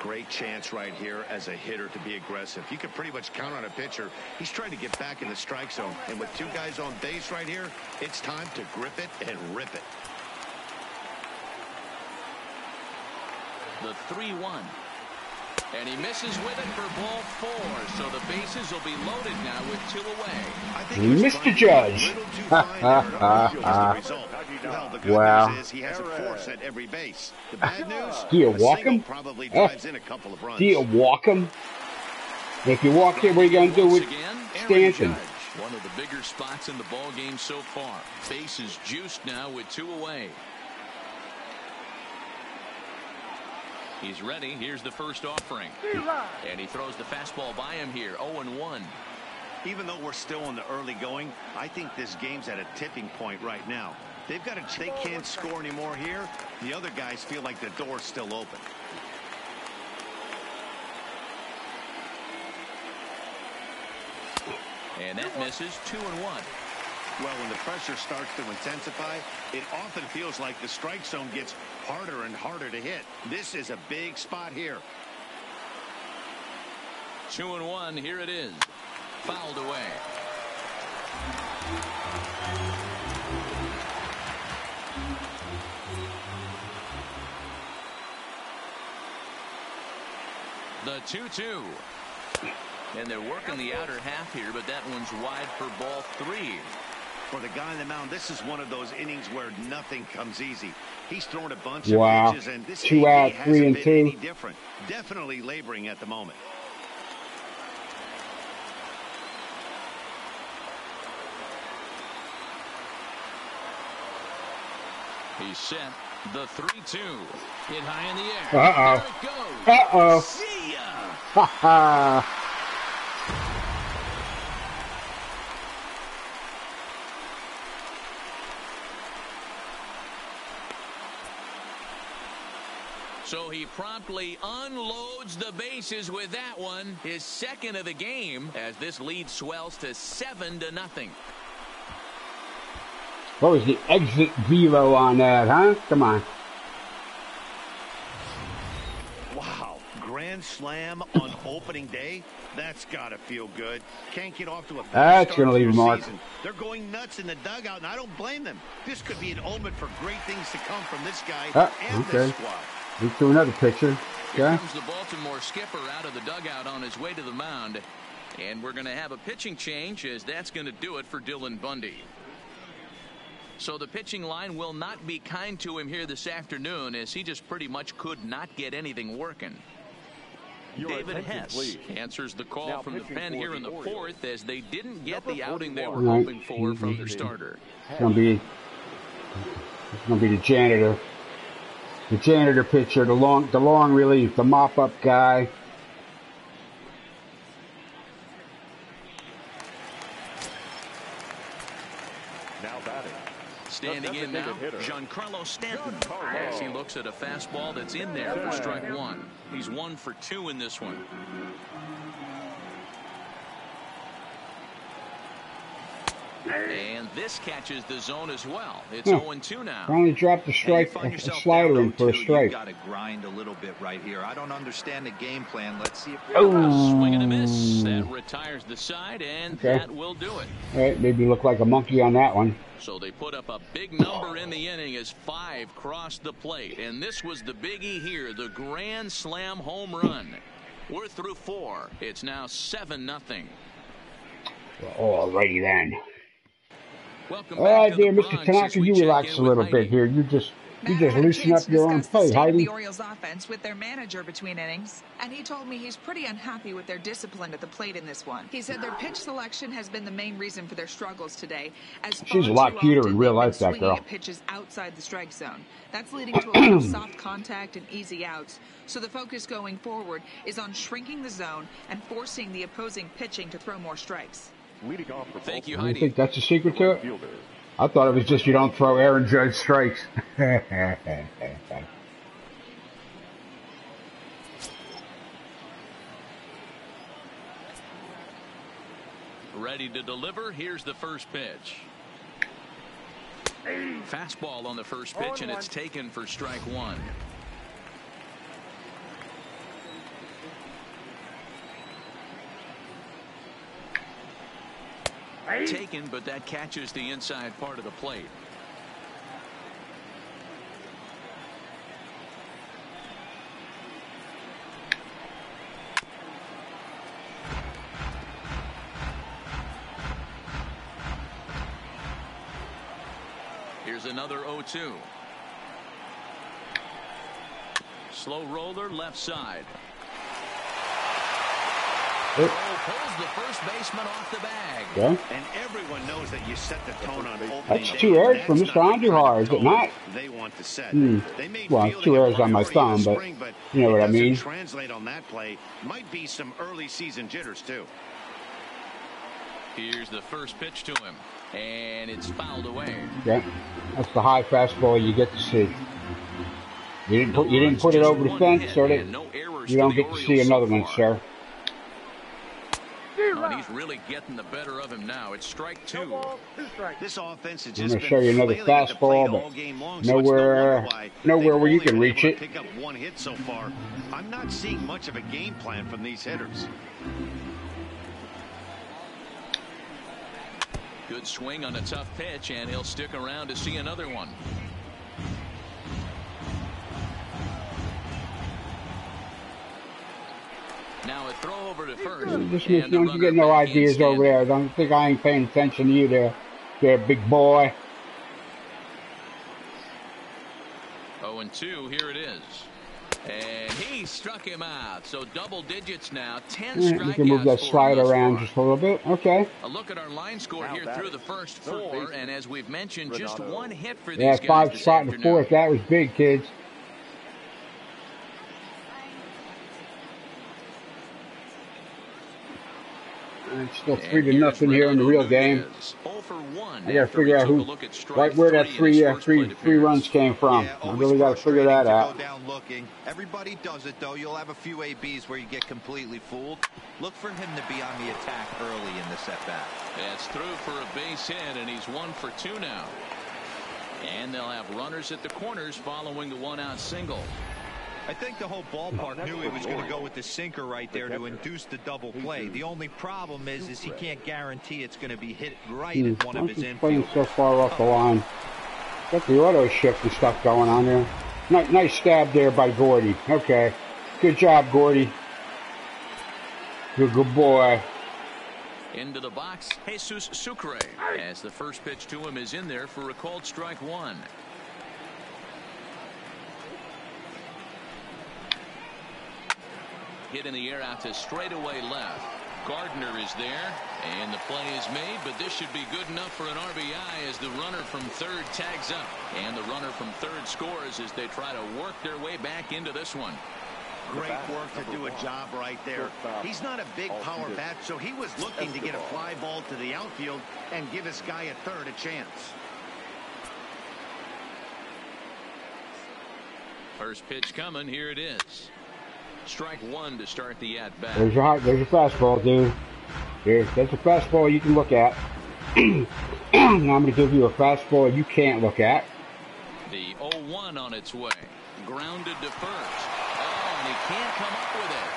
Great chance right here as a hitter to be aggressive. You can pretty much count on a pitcher. He's trying to get back in the strike zone. And with two guys on base right here, it's time to grip it and rip it. The 3-1. And he misses with it for ball 4. So the bases will be loaded now with 2 away. I think Mr. Judge. Well, the good news is he has a force at every base. The bad news, Do you walk him? probably drives in a couple of runs. Do you walk him? If you walk him, what are you going to do with Stanton? One of the bigger spots in the ball game so far. Bases juiced now with 2 away. He's ready. Here's the first offering. And he throws the fastball by him here. 0-1. Even though we're still in the early going, I think this game's at a tipping point right now. They can't score anymore here. The other guys feel like the door's still open. And that misses. 2-1. Well, when the pressure starts to intensify, it often feels like the strike zone gets harder and harder to hit. This is a big spot here. 2-1. Here it is. Fouled away. The 2-2. And they're working the outer half here, but that one's wide for ball 3. For the guy on the mound, this is one of those innings where nothing comes easy. He's thrown a bunch Wow. of pitches, and this 2 out, 3 and 2. any different. Definitely laboring at the moment. He's set. The 3-2. Hit high in the air. Uh-oh. There it goes. Uh-oh. See ya. Ha ha. So he promptly unloads the bases with that one, his second of the game, as this lead swells to 7-0. What was the exit velo on that, huh? Come on. Wow. Grand slam on opening day? That's got to feel good. Can't get off to a bad That's start going to leave a the mark. season. They're going nuts in the dugout, and I don't blame them. This could be an omen for great things to come from this guy and this squad. Let's do another picture. Here Okay. comes the Baltimore skipper out of the dugout on his way to the mound. And we're going to have a pitching change, as that's going to do it for Dylan Bundy. So the pitching line will not be kind to him here this afternoon, as he just pretty much could not get anything working. David Hess answers the call from the pen here in the 4th, as they didn't get the outing they were hoping for from their starter. It's going to be the janitor. The janitor pitcher, the long relief, the mop-up guy. Now batting. Standing in now, Giancarlo Stanton, as he looks at a fastball that's in there for strike 1. He's 1 for 2 in this one. And this catches the zone as well. It's 0-2 now. Finally dropped the strike, a slider in for a strike. You got to grind a little bit right here. I don't understand the game plan. Let's see if Swing and a miss. That retires the side, and that will do it. All right, maybe look like a monkey on that one. So they put up a big number in the inning as 5 crossed the plate. And this was the biggie here, the grand slam home run. We're through 4. It's now 7-0. All righty then. Welcome All back right, to there, the Mr. Bronx Tanaka, as we you check relax in a little with bit Heidi. here. You just loosen up your own plate, plate, Heidi. the Orioles offense with their manager between innings, and he told me he's pretty unhappy with their discipline at the plate in this one. He said their pitch selection has been the main reason for their struggles today. As She's a lot cuter in real life, that girl. Pitches outside the strike zone. That's leading to a lot of soft contact and easy outs. So the focus going forward is on shrinking the zone and forcing the opposing pitching to throw more strikes. Leading off for Thank you, You Heidi. think that's a secret to it? fielder. I thought it was just you don't throw Aaron Judge strikes. ready to deliver. Here's the first pitch. Fastball on the first pitch, and it's taken for strike one. Taken, but that catches the inside part of the plate. Here's another 0-2. Slow roller left side. Pulls the first baseman off the bag. Yeah. And everyone knows that you set the tone on opening. That's 2 errors from Mr. Andujar, is it not? They want to set. Well, it's 2 errors on my thumb, but you know what I mean. Translate on that play. Might be some early season jitters too. Here's the first pitch to him, and it's fouled away. Yeah, that's the high fastball you get to see. You didn't put it over the fence, so that you don't get to see another one, sir. And he's really getting the better of him now. It's strike 2. This offense has I'm just going to show you another fastball, but nowhere where you can reach it. Pick up 1 hit so far. I'm not seeing much of a game plan from these hitters. Good swing on a tough pitch, and he'll stick around to see another one. Now a throw over to first. Just don't you get no ideas over there. Don't think I ain't paying attention to you there, big boy. 0-2, here it is. And he struck him out. So double digits now. 10 strikeouts. You can move that slider around just a little bit. Okay. A look at our line score here through the first 4. And as we've mentioned, just 1 hit for these guys. 5 shot in the 4th. That was big, kids. It's still 3-0 here in the real game. I got to figure out where that three runs came from. I really got to figure that out. Everybody does it, though. You'll have a few ABs where you get completely fooled. Look for him to be on the attack early in the setback. That's through for a base hit, and he's 1 for 2 now. And they'll have runners at the corners following the 1-out single. I think the whole ballpark knew he was going to go with the sinker right there to induce the double play. The only problem is he can't guarantee it's going to be hit right at one of his infield. Playing so far off the line. Got the auto shift and stuff going on there. Nice stab there by Gordy. Okay. Good job, Gordy. Good boy. Into the box, Jesus Sucre, as the first pitch to him is in there for a called strike 1. Hit in the air out to straightaway left. Gardner is there, and the play is made, but this should be good enough for an RBI as the runner from third tags up. And the runner from third scores as they try to work their way back into this one. Great work to do a job right there. He's not a big power bat, so he was looking to get a fly ball to the outfield and give his guy at third a chance. First pitch coming, here it is. Strike 1 to start the at-bat. There's your fastball, dude. That's a fastball you can look at. Now I'm going to give you a fastball you can't look at. The 0-1 on its way. Grounded to first. Oh, and he can't come up with it.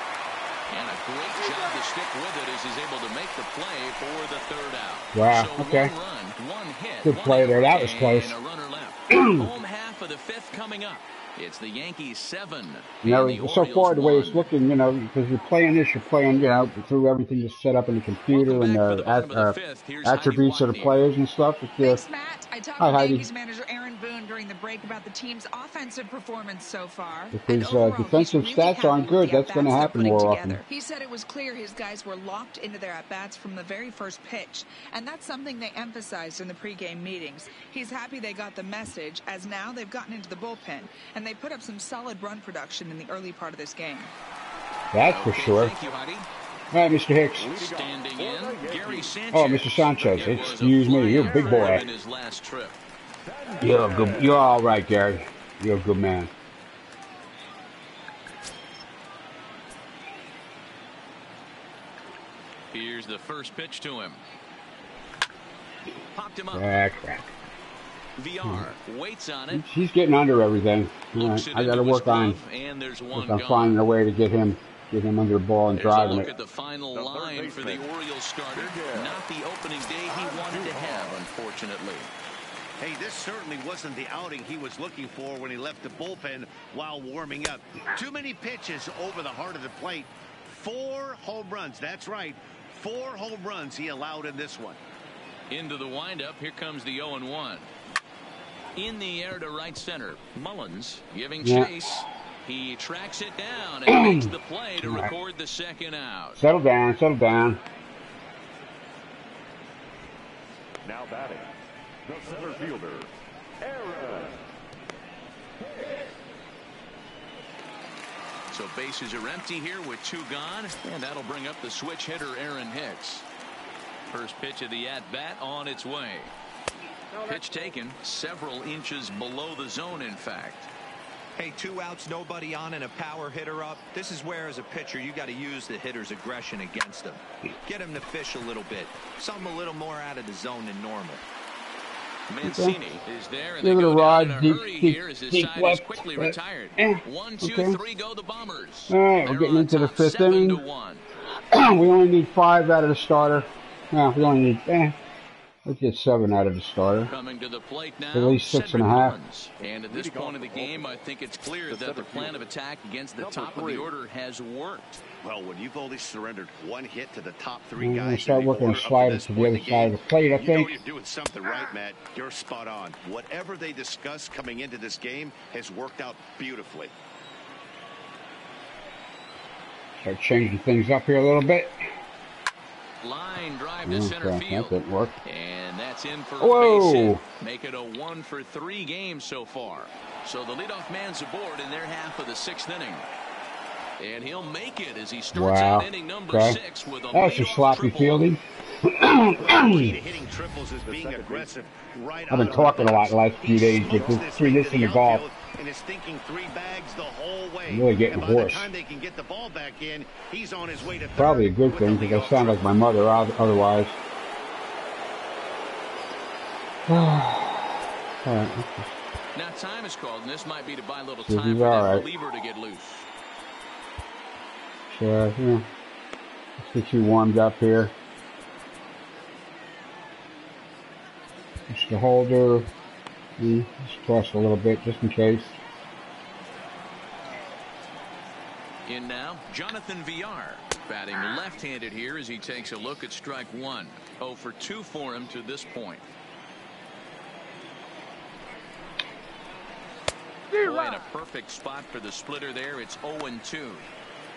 And a great job to stick with it as he's able to make the play for the third out. Wow, so okay. 1 run, 1 hit. Good play there. That was close. And a runner left. Home half of the 5th coming up. It's the Yankees 7. You know, so far the way it's looking, you know, because you're playing, you know, through everything just set up in the computer and the attributes of the players and stuff. Thanks, Matt. I talked to Yankees manager Aaron Boone during the break about the team's offensive performance so far. If his defensive stats aren't good, that's going to happen more often. He said it was clear his guys were locked into their at-bats from the very first pitch, and that's something they emphasized in the pregame meetings. He's happy they got the message, as now they've gotten into the bullpen, and they put up some solid run production in the early part of this game. That's for sure. Thank you, Heidi. All right, Mr. Hicks. Standing in, Gary Sanchez. Oh, Mr. Sanchez. Excuse me. You're a big boy. His last trip. You're all right, Gary. You're a good man. Here's the first pitch to him. Popped him up. Crack. VR waits on it. He's getting under everything. All Looks right, it I got to into his work on glove, and there's one I'm gone. finding a way to get him under the ball and There's a driving look it. at the final line for the Orioles starter. Not the opening day he wanted to have, unfortunately. Hey, this certainly wasn't the outing he was looking for when he left the bullpen while warming up. Too many pitches over the heart of the plate. 4 home runs. That's right. 4 home runs he allowed in this one. Into the windup. Here comes the 0-1. In the air to right center. Mullins giving chase. He tracks it down and makes the play to record the second out. Settle down. Now batting, the center fielder, Aaron. So bases are empty here with 2 gone, and that'll bring up the switch hitter Aaron Hicks. First pitch of the at-bat on its way. Pitch taken several inches below the zone, in fact. Hey, 2 outs, nobody on, and a power hitter up. This is where, as a pitcher, you got to use the hitter's aggression against him. Get him to fish a little bit. Something a little more out of the zone than normal. Mancini is there, and they go down in a hurry here as his side is quickly retired. 1, 2, 3 go the Bombers. All right, we're getting into the 5th inning. We only need 5 out of the starter. No, we only need let's get 7 out of the starter. Coming to the plate now, at least 6.5. And at this point of the game, I think it's clear that the plan of attack against the top of the order has worked. Well, when you've only surrendered 1 hit to the top 3 We're guys, going to start working on sliders to the other side of the plate, I think. You know you're doing something right, Matt. You're spot on. Whatever they discussed coming into this game has worked out beautifully. Start changing things up here a little bit. Line drive to center field. That didn't work. And that's in for a base hit. Make it a 1 for 3 games so far. So the leadoff man's aboard in their half of the 6th inning. And he'll make it as he starts out inning number 6 with a that's just sloppy fielding. Hitting triples is being aggressive right I've been talking a lot the last few days with this in the golf. And is thinking 3 bags the whole way. I'm really getting hoarse. By the time they can get the ball back in, he's on his way to probably a good thing because I sound like my mother otherwise. Now time is called, and this might be to buy a little time for that reliever to get loose. So, let's get you warmed up here. Just the holder. Just toss a little bit just in case. In now, Jonathan VR batting left-handed here as he takes a look at strike 1. 0 for 2 for him to this point. Boy, in a perfect spot for the splitter there. It's 0-2.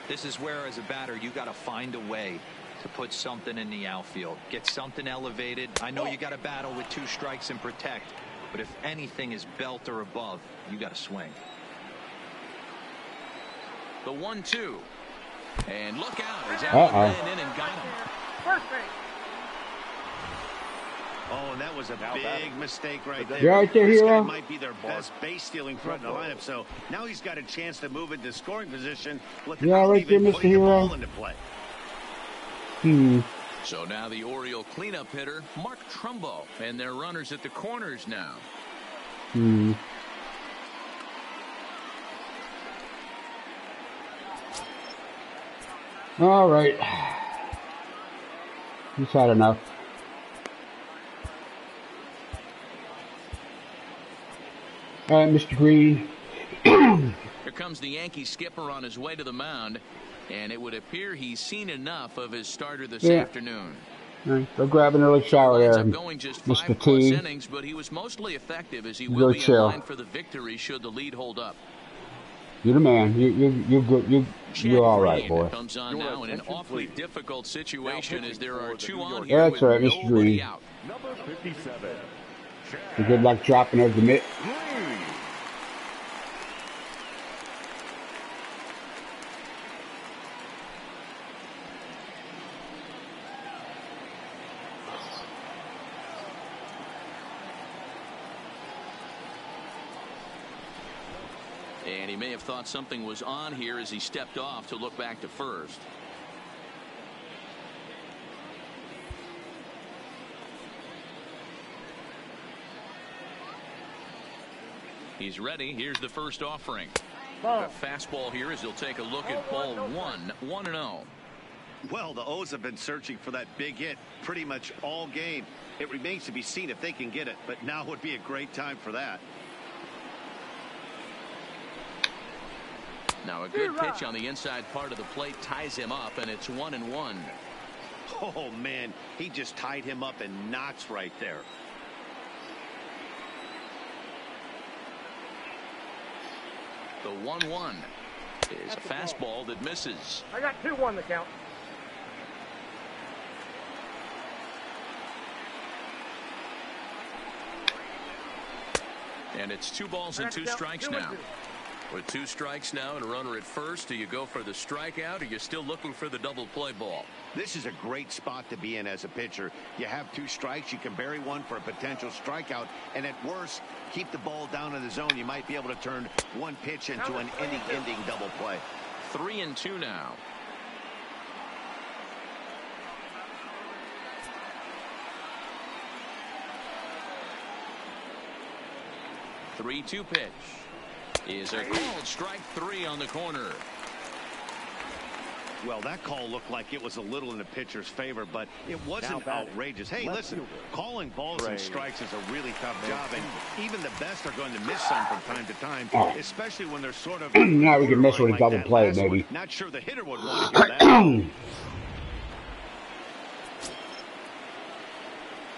This is where, as a batter, you got to find a way to put something in the outfield. Get something elevated. I know you got to battle with 2 strikes and protect, but if anything is belt or above, you got to swing. The 1-2. And look out. He's out ran in and got him. Perfect. Oh, and that was a big mistake right there. You're right there, this Hero. guy might be their best base stealing threat in the lineup. So now he's got a chance to move into scoring position. Yeah, right there, Mr. Hero. Into play. So now the Oriole cleanup hitter, Mark Trumbo, and their runners at the corners now. All right. He's had enough. All right, Mr. Green. Here comes the Yankee skipper on his way to the mound, and it would appear he's seen enough of his starter this afternoon. All right, go grab an early shower there, going just 5+ T. innings, but he was mostly effective as he will be in line for the victory should the lead hold up. You're the man. You're all right, boy. Comes on now in an awfully difficult situation as there are 2 on here. That's right, Mr. Green. Out. Number 57. Good luck dropping over the mitt. And he may have thought something was on here as he stepped off to look back to first. He's ready. Here's the first offering. Ball. A fastball here as he'll take a look at ball one. 1-0. Well, the O's have been searching for that big hit pretty much all game. It remains to be seen if they can get it, but now would be a great time for that. Now a good pitch on the inside part of the plate ties him up, and it's 1-1. Oh, man, he just tied him up in knots right there. The 1-1 is a fastball that misses. I got 2-1 the count. And it's 2 balls and 2 strikes now. With 2 strikes now and a runner at first, do you go for the strikeout, or are you still looking for the double play ball? This is a great spot to be in as a pitcher. You have 2 strikes, you can bury one for a potential strikeout, and at worst, keep the ball down in the zone. You might be able to turn one pitch into an inning-ending double play. 3-2 now. 3-2 pitch is a called strike 3 on the corner. Well, that call looked like it was a little in the pitcher's favor, but it wasn't outrageous. Hey, listen, calling balls and strikes is a really tough job, and even the best are going to miss some from time to time, especially when they're sort of... Now we can mess with a double play, maybe. Not sure the hitter would want to hear that.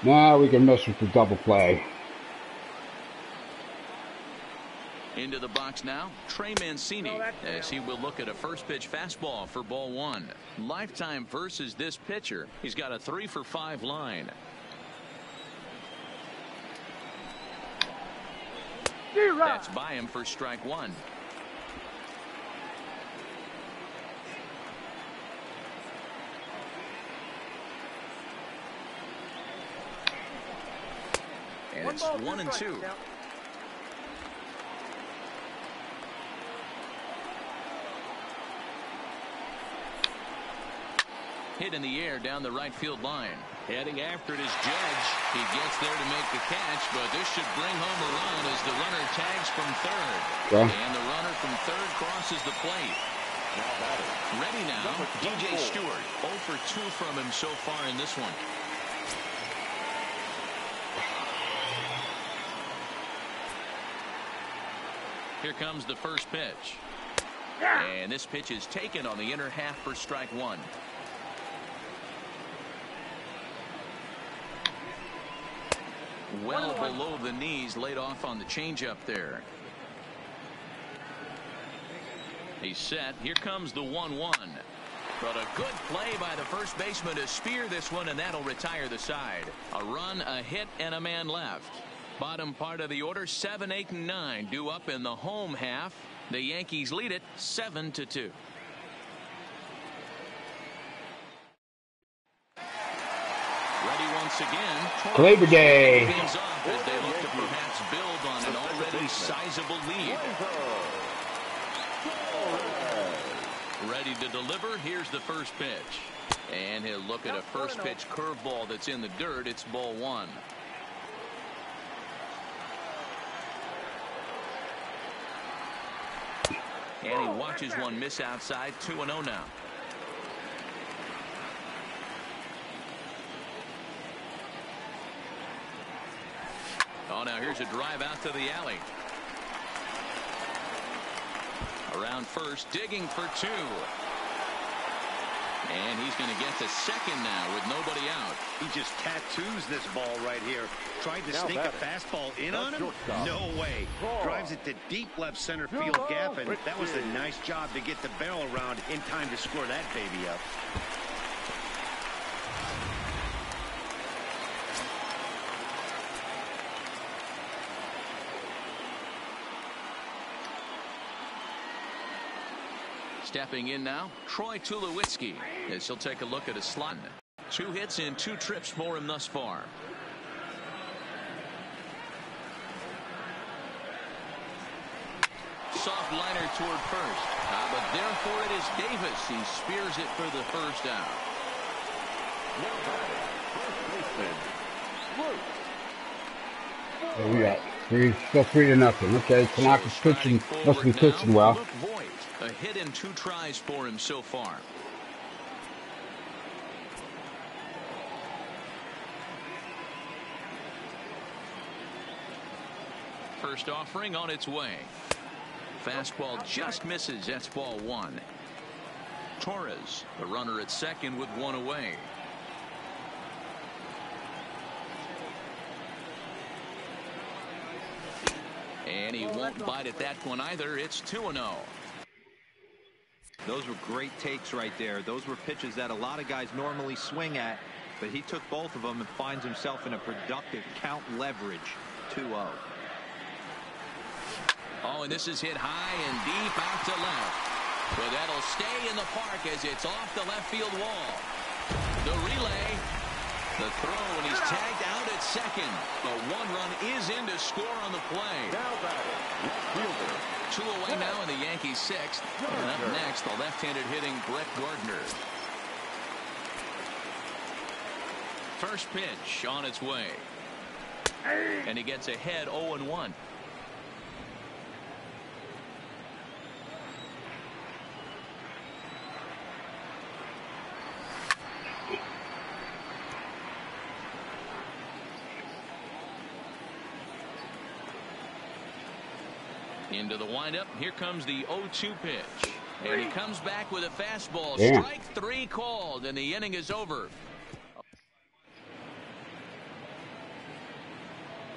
Now we can mess with the double play. Into the box now, Trey Mancini, as he will look at a first pitch fastball for ball 1. Lifetime versus this pitcher. He's got a 3-for-5 line. That's by him for strike 1. And it's 1-2. Hit in the air down the right field line. Heading after it is Judge. He gets there to make the catch, but this should bring home a run as the runner tags from third. And the runner from third crosses the plate. Ready now, DJ Stewart. 0 for 2 from him so far in this one. Here comes the first pitch. And this pitch is taken on the inner half for strike 1. Well below the knees, laid off on the changeup there. He's set. Here comes the 1-1. But a good play by the first baseman to spear this one, and that'll retire the side. A run, a hit, and a man left. Bottom part of the order, 7, 8, and 9 due up in the home half. The Yankees lead it 7-2. Once again, Labor Day. Things off as they look to perhaps build on an already sizable lead. Ready to deliver. Here's the first pitch. And he'll look at a first pitch curveball that's in the dirt. It's ball 1. And he watches one miss outside. 2-0 now. Oh, now here's a drive out to the alley. Around first, digging for 2. And he's going to get to second now with nobody out. He just tattoos this ball right here. Tried to sneak a fastball in on him? No way. Drives it to deep left center field gap, and that was a nice job to get the barrel around in time to score that baby up. Stepping in now, Troy Tulowitzki, as he'll take a look at his slot. 2 hits in 2 trips for him thus far. Soft liner toward first. But therefore it is Davis. He spears it for the first out. There we go. Still 3-0. Okay, Tanaka's pitching, must be pitching well. A hit and 2 tries for him so far. First offering on its way. Fastball just misses. That's ball 1. Torres, the runner at second with 1 away. And he won't bite at that one either. It's 2-0. Those were great takes right there. Those were pitches that a lot of guys normally swing at, but he took both of them and finds himself in a productive count leverage 2-0. Oh, and this is hit high and deep out to left. But that'll stay in the park as it's off the left field wall. The relay, the throw, and he's tagged out at second. The 1 run is in to score on the play. Now batting, fielder. 2 away now in the Yankees' 6th. And up next, the left-handed hitting Brett Gardner. First pitch on its way. And he gets ahead 0-1. Into the windup. Here comes the 0-2 pitch. And he comes back with a fastball. Yeah. Strike 3 called, and the inning is over.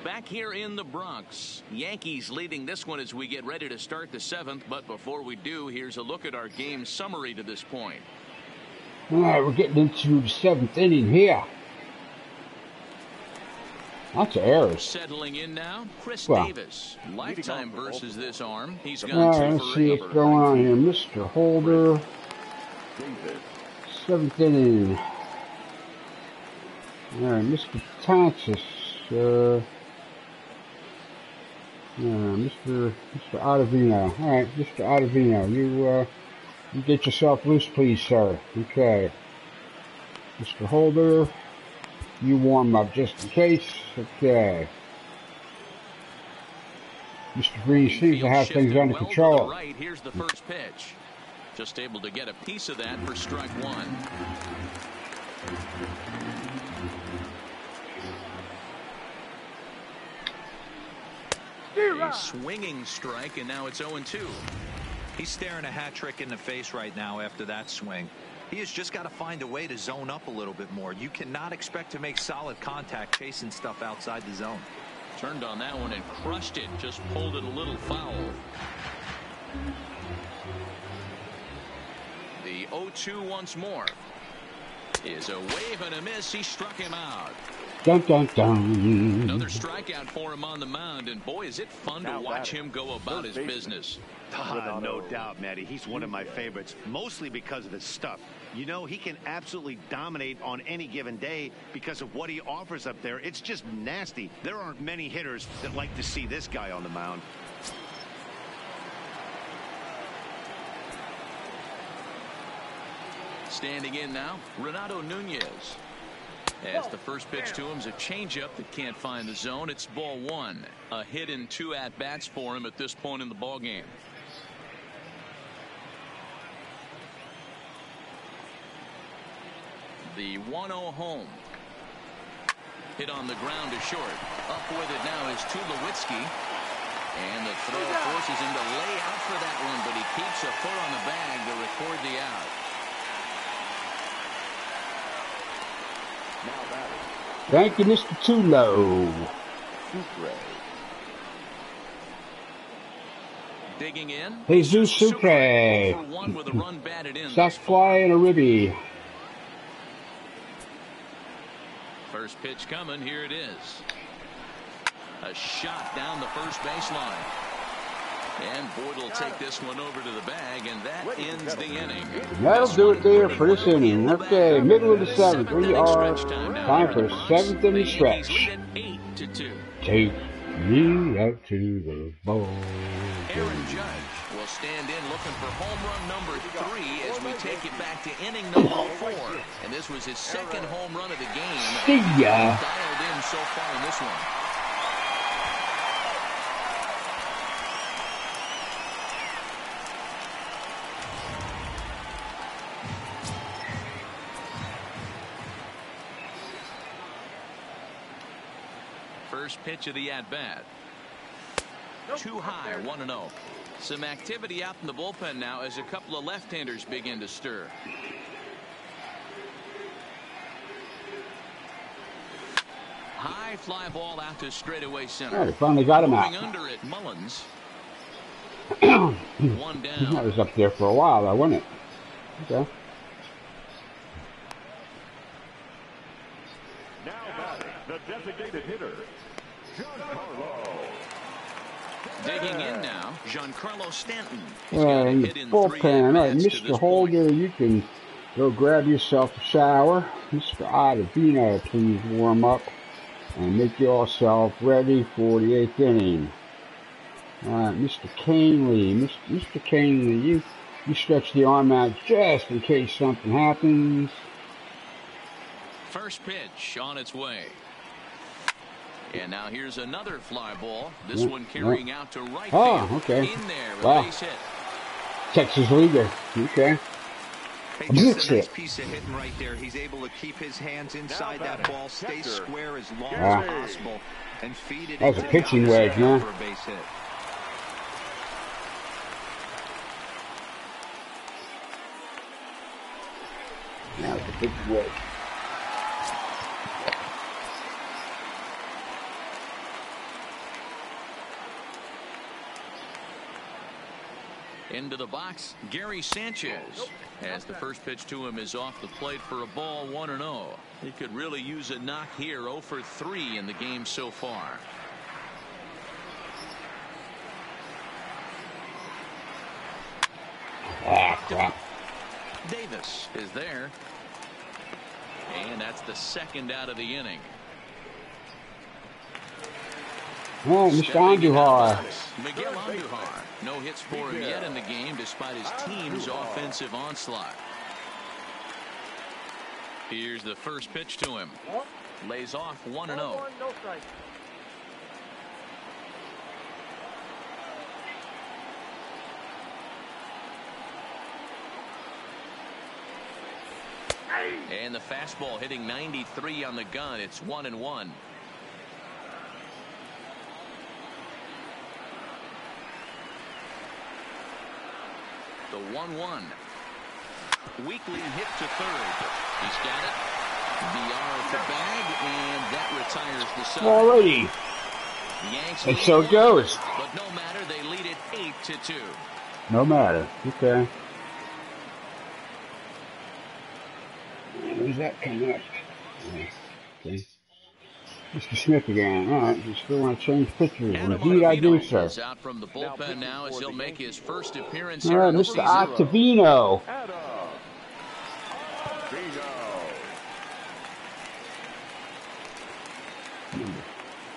Back here in the Bronx, Yankees leading this one as we get ready to start the 7th. But before we do, here's a look at our game summary to this point. All right, we're getting into the 7th inning here. Lots of errors. Settling in now, Chris Well, Davis. Lifetime versus this arm. He's All gone right, 2 let's for see a what's going on here. Mr. Holder, 7th inning. All right, Mr. Tansis. Mr. Ottavino. All right, Mr. Ottavino, you get yourself loose, please, sir. Okay. Mr. Holder, you warm up just in case. Okay. Mr. Green seems to have things under control. Right, here's the first pitch. Just able to get a piece of that for strike 1. A swinging strike, and now it's 0-2. He's staring a hat trick in the face right now after that swing. He has just got to find a way to zone up a little bit more. You cannot expect to make solid contact chasing stuff outside the zone. Turned on that one and crushed it. Just pulled it a little foul. The 0-2 once more. Is a wave and a miss. He struck him out. Dun, dun, dun. Another strikeout for him on the mound, and boy, is it fun to watch him go about his business. No doubt, Matty. He's one of my favorites, mostly because of his stuff. You know, he can absolutely dominate on any given day because of what he offers up there. It's just nasty. There aren't many hitters that like to see this guy on the mound. Standing in now, Renato Nunez. As the first pitch to him is a changeup that can't find the zone. It's ball 1. A hit and 2 at-bats for him at this point in the ballgame. The 1-0 home. Hit on the ground to short. Up with it now is Tulowitzki. And the throw forces him to lay out for that one, but he keeps a foot on the bag to record the out. Thank you, Mr. Tulo. Digging in. Jesus Sucre. Sack fly and a ribby. First pitch coming. Here it is. A shot down the first baseline. And Boyd will take this one over to the bag, and that ends the inning. That'll do it there for this inning. Okay, middle of the 7th. We are time for a 7th inning stretch. 8-2. Take me out to the ball. Aaron Judge will stand in looking for home run number 3 as we take it back to inning number 4. And this was his second home run of the game. See ya. Dialed in so far in this one. first pitch of the at-bat. Too high, 1-0. Some activity out in the bullpen now as a couple of left-handers begin to stir. High fly ball out to straightaway center. Oh, they finally got him out. Moving under it, Mullins. One down. That was up there for a while, though, wasn't it? Okay. Now batting, the designated hitter, Giancarlo. Digging in now, Giancarlo Stanton. And bullpen. All right, Mr. Holder, you can go grab yourself a shower. Mr. Ottavino, please warm up and make yourself ready for the 8th inning. All right, Mr. Canely. Mr. Canely, you stretch the arm out just in case something happens. First pitch on its way. And now here's another fly ball. This one carrying out to right field. Oh, okay. In there, Wow. base hit. Texas leader. Okay. Hey, just a nice piece of hitting right there. He's able to keep his hands inside that ball, stay square as long as possible, and feed it. That was a pitching wedge, man. For a base hit. That was a pitching wedge. Into the box, Gary Sanchez, as the first pitch to him is off the plate for a ball, 1-0. He could really use a knock here. 0 for 3 in the game so far. Ah, crap. Davis is there, and that's the second out of the inning. Oh, Mr. Andujar. Miguel Andujar. No hits for him yet in the game despite his team's offensive onslaught. Here's the first pitch to him. Lays off 1-0. No strike. And the fastball hitting 93 on the gun. It's 1-1. The 1-1. Weakly hit to third. He's got it. VR at the bag, and that retires the side. Alrighty. The Yanks And so it goes. But no matter, they lead it 8-2. No matter. Okay. Where's that coming up? Okay. Mr. Smith again. All right, you still want to change pitchers? Indeed, I do, sir. Is out from the bullpen now as he'll make his first appearance All here. right, Mr. Ottavino.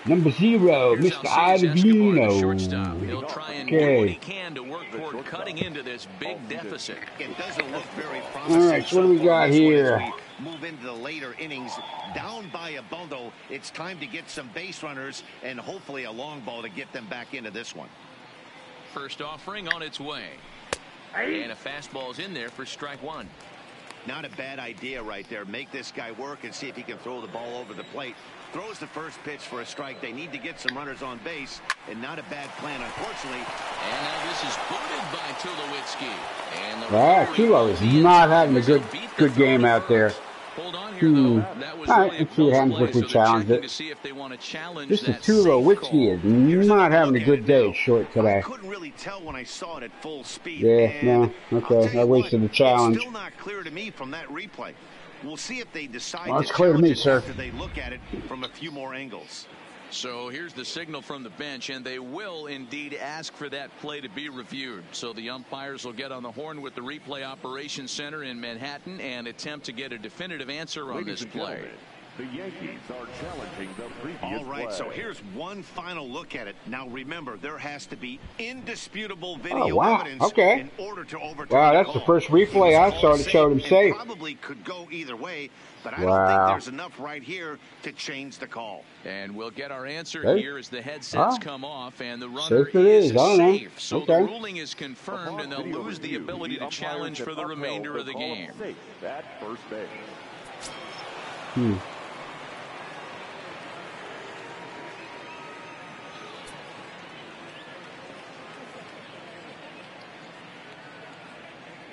Number 0, Here's Mr. Alcides Escobar, the Ottavino. shortstop. He'll try and do what he can to work toward cutting into this big deficit. It doesn't look very promising. All right, so what do we got here? As we move into the later innings, down by a bundle, it's time to get some base runners and hopefully a long ball to get them back into this one. First offering on its way. And a fastball's in there for strike 1. Not a bad idea right there. Make this guy work and see if he can throw the ball over the plate. Throws the first pitch for a strike. They need to get some runners on base, and not a bad plan, unfortunately. And now this is booted by Tulowitzki. And Tulo is not having a good game out there. Hold on here, though. That was All right, really let's see what happens if we challenge it. Mr. Tulowitzki is not having a good day short today. I couldn't really tell when I saw it at full speed. Yeah, no, okay, I wasted the challenge. It's still not clear to me from that replay. We'll see if they decide Well, to it's clear to me, challenge it sir. after they look at it from a few more angles. So here's the signal from the bench, and they will indeed ask for that play to be reviewed. So the umpires will get on the horn with the replay operations center in Manhattan and attempt to get a definitive answer on this play. The Yankees are challenging the previous All right, play. so here's one final look at it. Now remember, there has to be indisputable video Oh, wow, evidence okay. in order to overturn Wow, the that's the call. first replay I saw that showed him It safe. probably could go either way, but I don't Wow. think there's enough right here to change the call. And we'll get our answer Hey. here as the headsets Ah. come off, and the runner Safe it is. I don't know. safe. So Okay. the ruling is confirmed, and they'll lose the ability to challenge for the remainder of the game. At first base.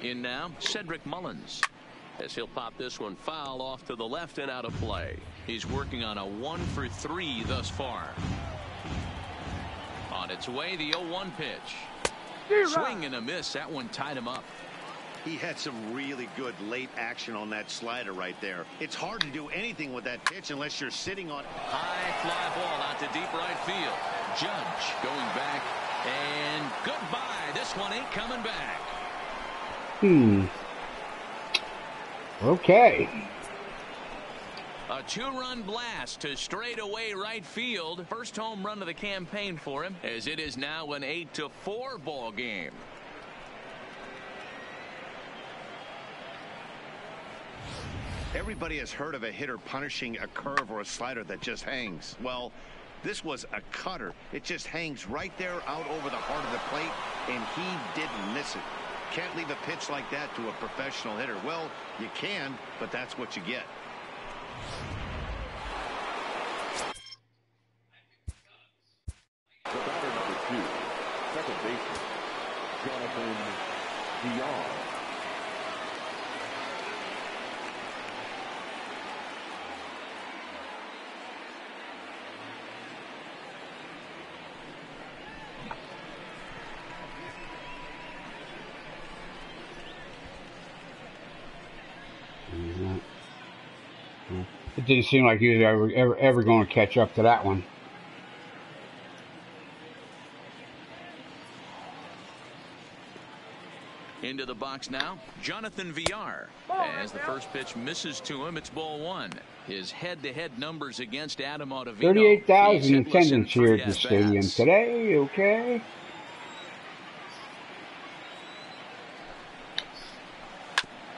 In now, Cedric Mullins. As he'll pop this one foul off to the left and out of play. He's working on a 1-for-3 thus far. On its way, the 0-1 pitch. Swing and a miss. That one tied him up. He had some really good late action on that slider right there. It's hard to do anything with that pitch unless you're sitting on. High fly ball out to deep right field. Judge going back. And goodbye. This one ain't coming back. Okay. A 2-run blast to straightaway right field. First home run of the campaign for him, as it is now an 8-4 ball game. Everybody has heard of a hitter punishing a curve or a slider that just hangs. Well, this was a cutter. It just hangs right there out over the heart of the plate, and he didn't miss it. Can't leave a pitch like that to a professional hitter. Well, you can, but that's what you get. The batter number 2, second baseman, Jonathan Villar. It didn't seem like he was ever going to catch up to that one. Into the box now, Jonathan Villar. As the first pitch misses to him, it's ball 1. His head-to-head numbers against Adam Ottavino. 38,000 attendance here at the stadium today. Okay.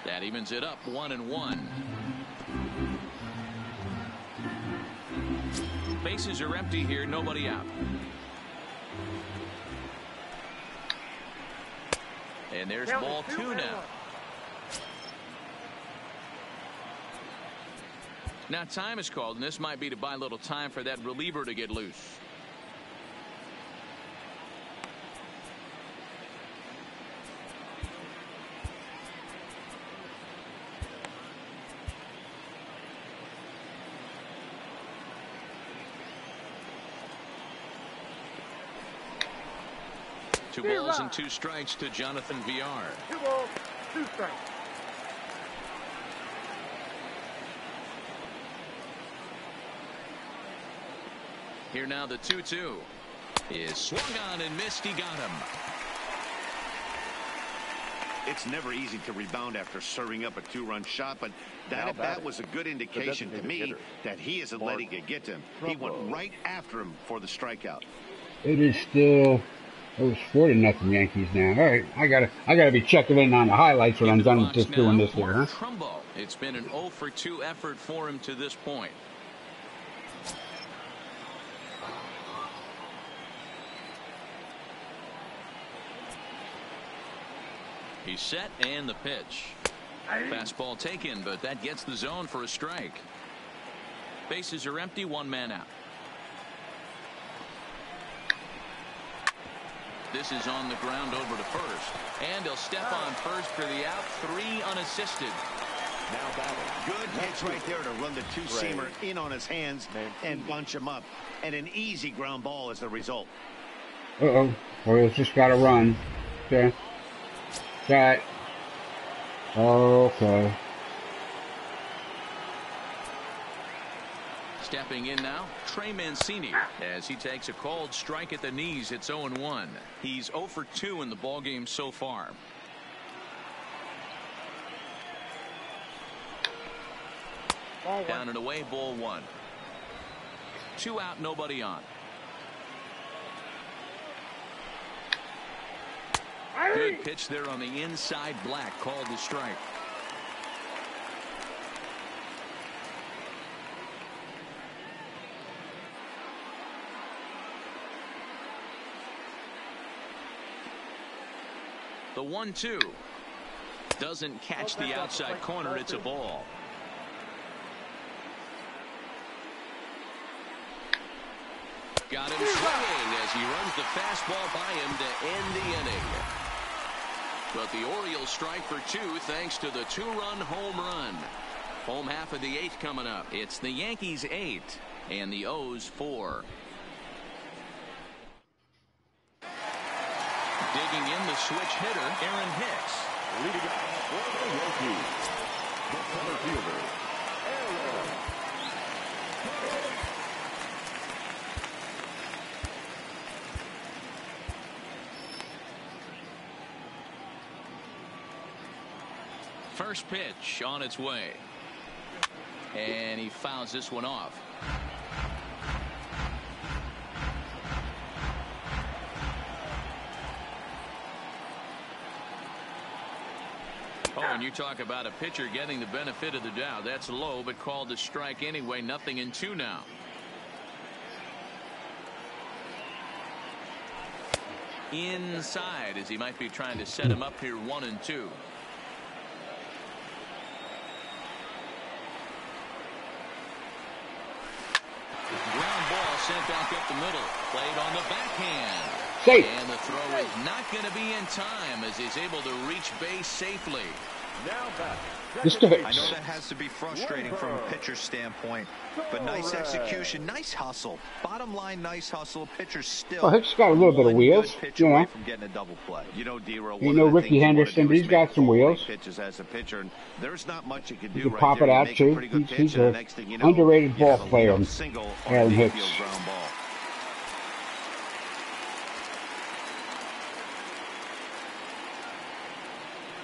That evens it up 1-1. Bases are empty here, nobody out. And there's ball 2 now. Now time is called, and this might be to buy a little time for that reliever to get loose. Two balls and 2 strikes to Jonathan Villar. 2 balls, 2 strikes. Here now the 2-2 is swung on and missed. He got him. It's never easy to rebound after serving up a 2-run shot, but that was a good indication to me that he isn't letting it get to him. He went right after him for the strikeout. It is still 4-0 Yankees now. All right, I gotta be checking in on the highlights when I'm done with just doing this here, huh? Trumbo. It's been an 0-for-2 effort for him to this point. He's set, and the pitch. Fastball taken, but that gets the zone for a strike. Bases are empty, 1 man out. This is on the ground over to first, and he'll step on first for the out. 3 unassisted. Now batting. Good pitch right there to run the 2-seamer in on his hands and bunch him up, and an easy ground ball is the result. Orioles just got to run. Okay. Got. Okay. Stepping in now, Trey Mancini, as he takes a called strike at the knees. It's 0-1. He's 0-for-2 in the ballgame so far. Down and away, ball 1. 2 out, nobody on. Good pitch there on the inside. Black called the strike. The 1-2 doesn't catch the outside corner. It's a ball. Got him swinging as he runs the fastball by him to end the inning. But the Orioles strike for 2 thanks to the 2-run home run. Home half of the 8th coming up. It's the Yankees 8 and the O's 4. Digging in the switch hitter, Aaron Hicks. Leading off for the Yankees, the center fielder, Aaron. First pitch on its way. And he fouls this one off. Oh, and you talk about a pitcher getting the benefit of the doubt. That's low, but called a strike anyway. 0-2 now. Inside, as he might be trying to set him up here 1-2. Ground ball sent back up the middle. Played on the backhand. Safe. And the throw is not going to be in time as he's able to reach base safely. Now back. I know that has to be frustrating from a pitcher's standpoint, but nice execution, nice hustle. Bottom line, nice hustle. Pitcher still. Well, Hicks got a little bit of wheels, you know. From getting a double play. You know, D-Row, You know Ricky Henderson, but he's got some wheels. Pitches as a pitcher, and there's not much you can do. You can right pop there. it You out make a too. pretty good He's pitch, and the an next thing you know, underrated you ball have a player, leadoff single on Aaron an Hicks. infield ground ball.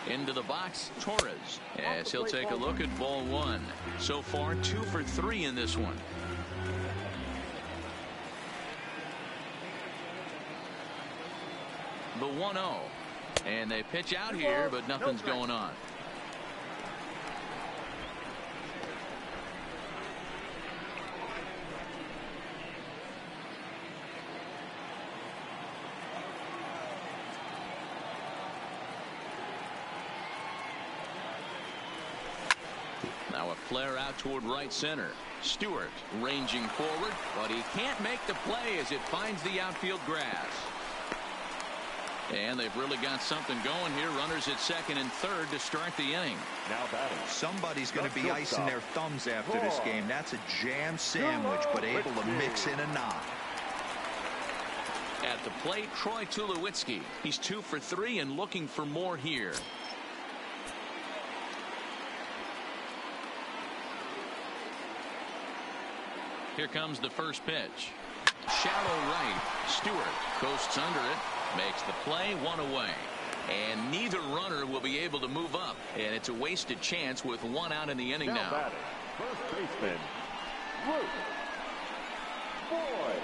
Into the box, Torres, as he'll take a look at ball 1. So far, 2 for 3 in this one. The 1-0. And they pitch out here, but nothing's going on. Now a flare out toward right center. Stewart ranging forward, but he can't make the play as it finds the outfield grass. And they've really got something going here. Runners at second and third to start the inning. Now batting. Somebody's going to be icing their thumbs after this game. That's a jam sandwich, but able to mix in a knot. At the plate, Troy Tulowitzki. He's 2 for 3 and looking for more here. Here comes the first pitch. Shallow right. Stewart coasts under it. Makes the play, 1 away. And neither runner will be able to move up. And it's a wasted chance with 1 out in the inning now. Batting, first baseman, Luke Boyd.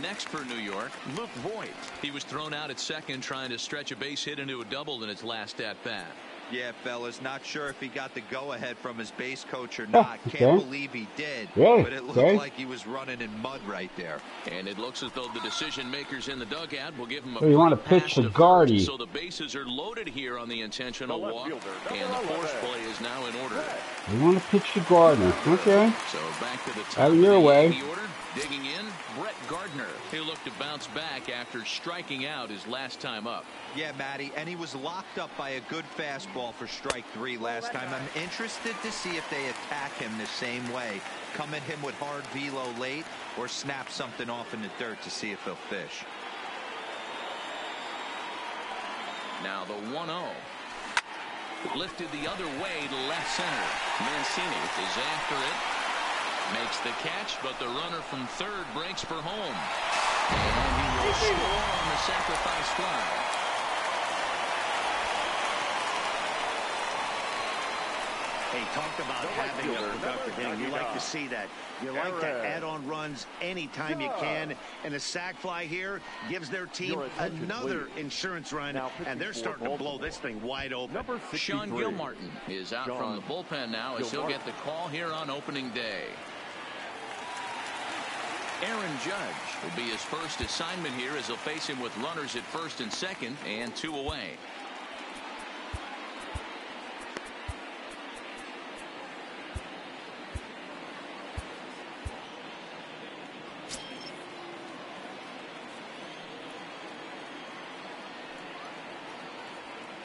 Next for New York, Luke Voigt. He was thrown out at second trying to stretch a base hit into a double in his last at-bat. Yeah, fellas, not sure if he got the go-ahead from his base coach or not. Can't believe he did, really? But it looked like he was running in mud right there. And it looks as though the decision makers in the dugout will give him a So you want to pitch to Gardy. So the bases are loaded here on the intentional walk, and the force play is now in order. You want to pitch to Gardner. Okay. So back to the top Out of of your the way. Yankee order. Digging in, Brett Gardner. He'll look to bounce back after striking out his last time up. Yeah, Matty, and he was locked up by a good fastball for strike 3 last time. I'm interested to see if they attack him the same way. Come at him with hard velo late or snap something off in the dirt to see if he'll fish. Now the 1-0. Lifted the other way to left center. Mancini is after it. Makes the catch, but the runner from third breaks for home. And he will score on the sacrifice fly. Hey, talk about having a productive inning. You like to see that. You like to add on runs anytime you can. And a sac fly here gives their team another insurance run, and they're starting to blow this thing wide open. Sean Gilmartin is out from the bullpen now as he'll get the call here on opening day. Aaron Judge will be his first assignment here as he'll face him with runners at first and second and 2 away.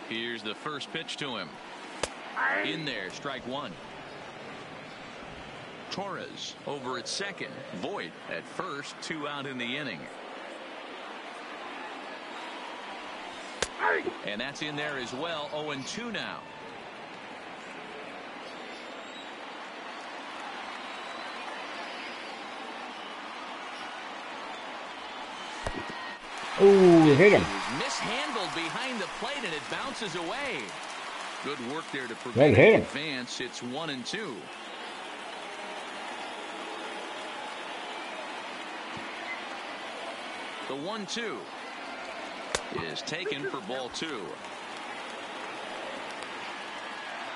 Here's the first pitch to him. In there, strike one. Torres over at second. Voit at first. 2 out in the inning. And that's in there as well. 0-2 now. Oh, hit him. Mishandled behind the plate, and it bounces away. Good work there to prevent hit the him. advance. It's 1-2. The 1-2 is taken for ball 2.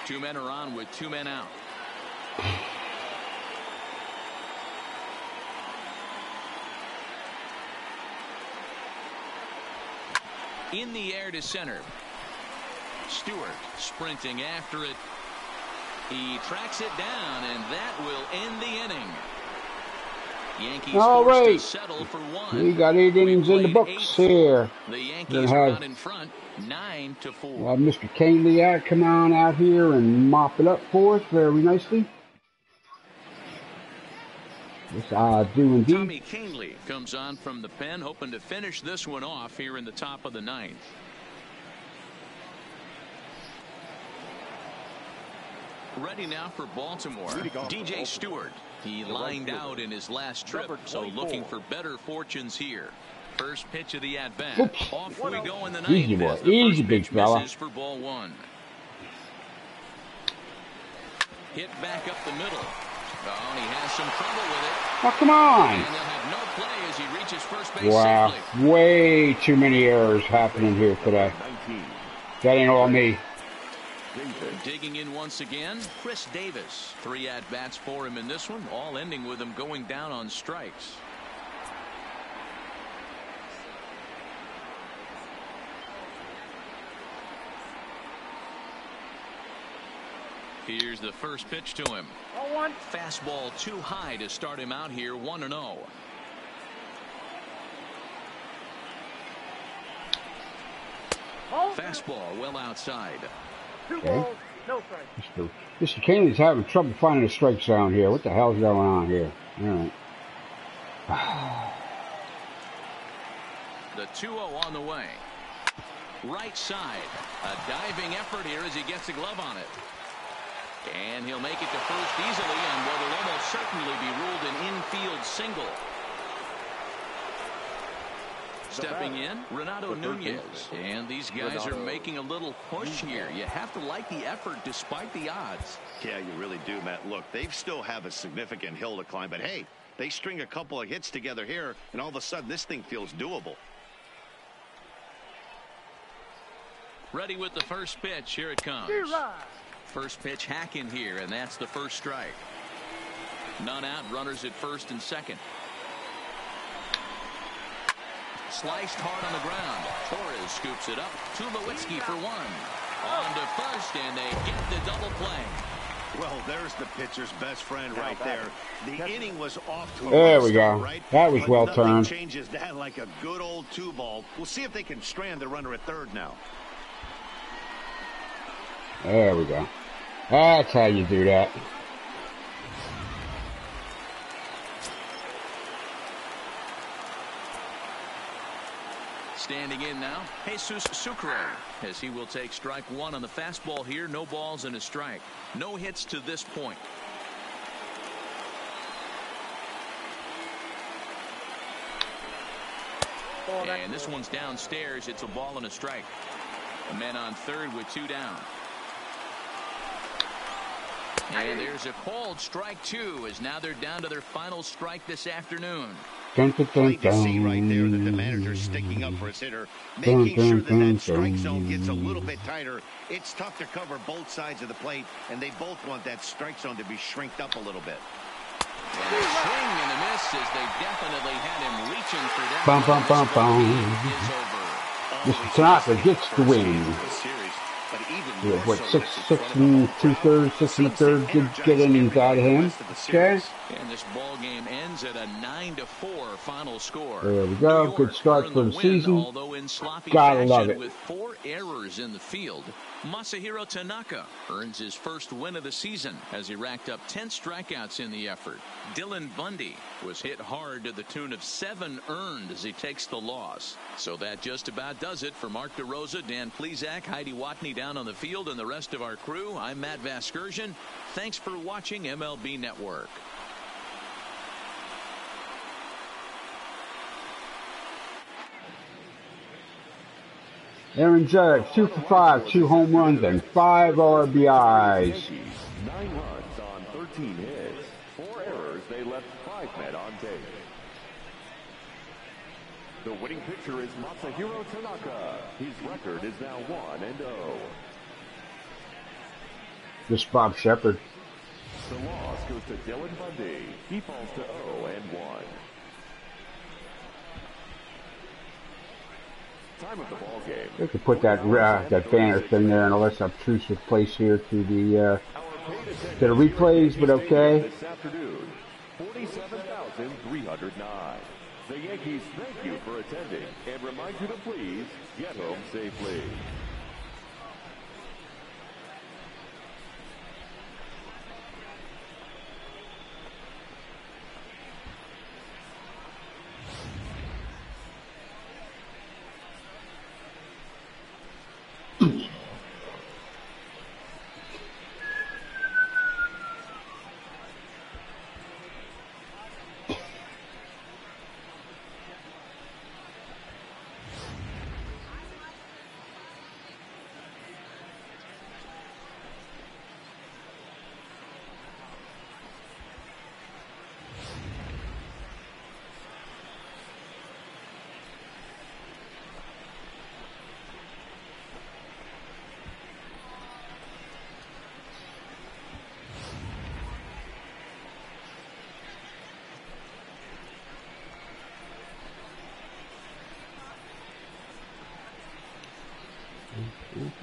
2 men are on with 2 men out. In the air to center. Stewart sprinting after it. He tracks it down, and that will end the inning. Yankees forced to settle for 1. We got 8 innings in the books here. The Yankees are out in front, 9-4. We'll have Mr. Canely come on out here and mop it up for us very nicely. Yes, I do indeed. Tommy Canely comes on from the pen, hoping to finish this one off here in the top of the 9th. Ready now for Baltimore. DJ Stewart. He lined out in his last trip, so looking for better fortunes here. First pitch of the at-bat. Off we go in the 9th. Easy boy. Easy, big fella. For ball 1. Hit back up the middle. Oh, and he has some trouble with it. Oh, come on. And they'll have no play as he reaches first base wow. safely. Way too many errors happening here today. That ain't all me. Digging in once again, Chris Davis. 3 at-bats for him in this one, all ending with him going down on strikes. Here's the first pitch to him. Fastball too high to start him out here, 1-0. Fastball well outside. Okay. Mr. Canely's having trouble finding a strike zone here. What the hell's going on here? All right. The 2-0 on the way. Right side. A diving effort here as he gets a glove on it. And he'll make it to first easily on what will almost certainly be ruled an infield single. Stepping in, Renato Nunez. And these guys are making a little push here. You have to like the effort despite the odds. Yeah, you really do, Matt. Look, they still have a significant hill to climb, but hey, they string a couple of hits together here, and all of a sudden this thing feels doable. Ready with the first pitch. Here it comes. First pitch hack in here, and that's the first strike. None out, runners at first and second. Sliced hard on the ground. Torres scoops it up. Tulowitzki for 1. On to first, and they get the double play. Well, there's the pitcher's best friend right there. The inning was off to a there we start, go. Right? That was but well nothing turned. Changes that like a good old 2-ball. We'll see if they can strand the runner at third now. There we go. That's how you do that. Standing in now, Jesus Sucre, as he will take strike 1 on the fastball here. No balls and a strike. No hits to this point. And this one's downstairs. It's a ball and a strike. A man on third with 2 down. And there's a called strike 2, as now they're down to their final strike this afternoon. Plain to see right there that the manager's sticking up for his hitter, making sure that that strike zone gets a little bit tighter. It's tough to cover both sides of the plate, and they both want that strike zone to be shrinked up a little bit. And a swing and a miss, as they definitely had him reaching for that. Bum, bum, bum, bum. Mr. Tanaka gets the win. Yeah, what, 6 2/3, 6 1/3 good innings out of him. Okay. And this ball game ends at a 9-4 final score. There we go. Good start for the season. Although in sloppy Gotta love fashion it. with 4 errors in the field. Masahiro Tanaka earns his first win of the season as he racked up 10 strikeouts in the effort. Dylan Bundy was hit hard to the tune of 7 earned as he takes the loss. So that just about does it for Mark DeRosa, Dan Plesac, Heidi Watney down on the field, and the rest of our crew. I'm Matt Vasgersian. Thanks for watching MLB Network. Aaron Judge, 2 for 5, 2 home runs, and 5 RBIs. Yankees, 9 runs on 13 hits. 4 errors. They left 5 men on base. The winning pitcher is Masahiro Tanaka. His record is now 1-0. This is Bob Shepard. The loss goes to Dylan Bundy. He falls to 0-1. Time of the ball game. We could put that that banner thing there in a less obtrusive place here to the replays, but okay. This afternoon, 47,309. The Yankees thank you for attending and remind you to please get home safely.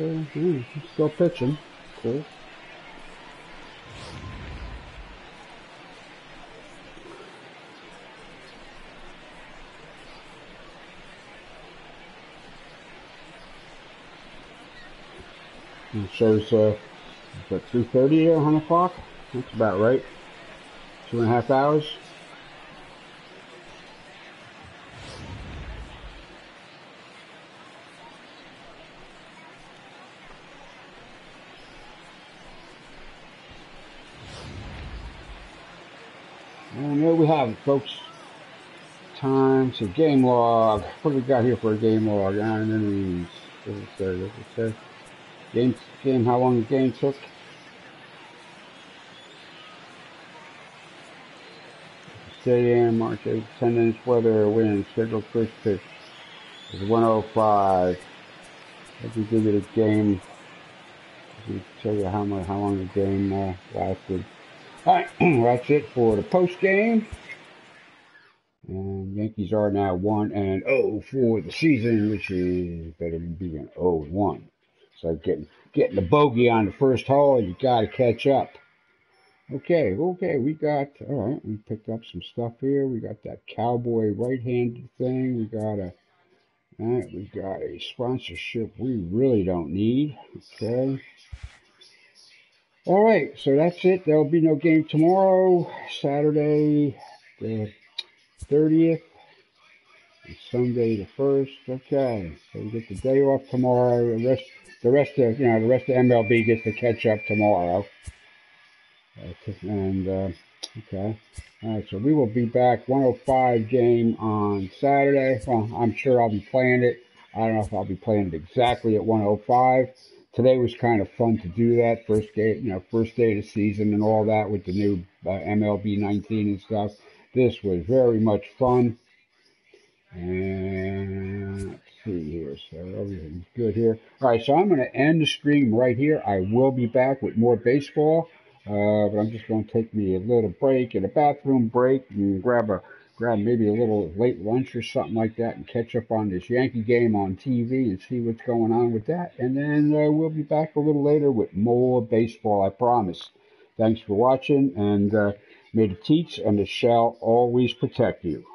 Okay, he's still pitching. Cool. It shows, what, 3:30 or 1 o'clock? That's about right. 2.5 hours. And there we have it, folks. Time to game log. What do we got here for a game log? Innings. What does it say? Game, how long the game took? Stadium, March 8th, attendance, weather, wind, scheduled first pitch is 1:05. Let me give you the game. Let me tell you how long the game lasted. Alright, that's it for the post game. And Yankees are now 1-0 for the season, which is better than being 0-1. So getting the bogey on the first hole, you got to catch up. Okay, we got, alright, we picked up some stuff here. We got that cowboy right-handed thing. We got a sponsorship we really don't need. Okay. Alright, so that's it. There'll be no game tomorrow, Saturday the 30th, and Sunday the 1st. Okay, so we get the day off tomorrow. The rest of MLB gets to catch up tomorrow. Okay. Alright, so we will be back 1:05 game on Saturday. Well, I'm sure I'll be playing it. I don't know if I'll be playing it exactly at 1:05. Today was kind of fun to do that. First day of the season and all that with the new MLB 19 and stuff. This was very much fun. And let's see here. So everything's good here. All right, so I'm going to end the stream right here. I will be back with more baseball. But I'm just going to take me a little break, get a bathroom break, and grab maybe a little late lunch or something like that, and catch up on this Yankee game on TV and see what's going on with that. And then we'll be back a little later with more baseball, I promise. Thanks for watching, and may the teats and the shell always protect you.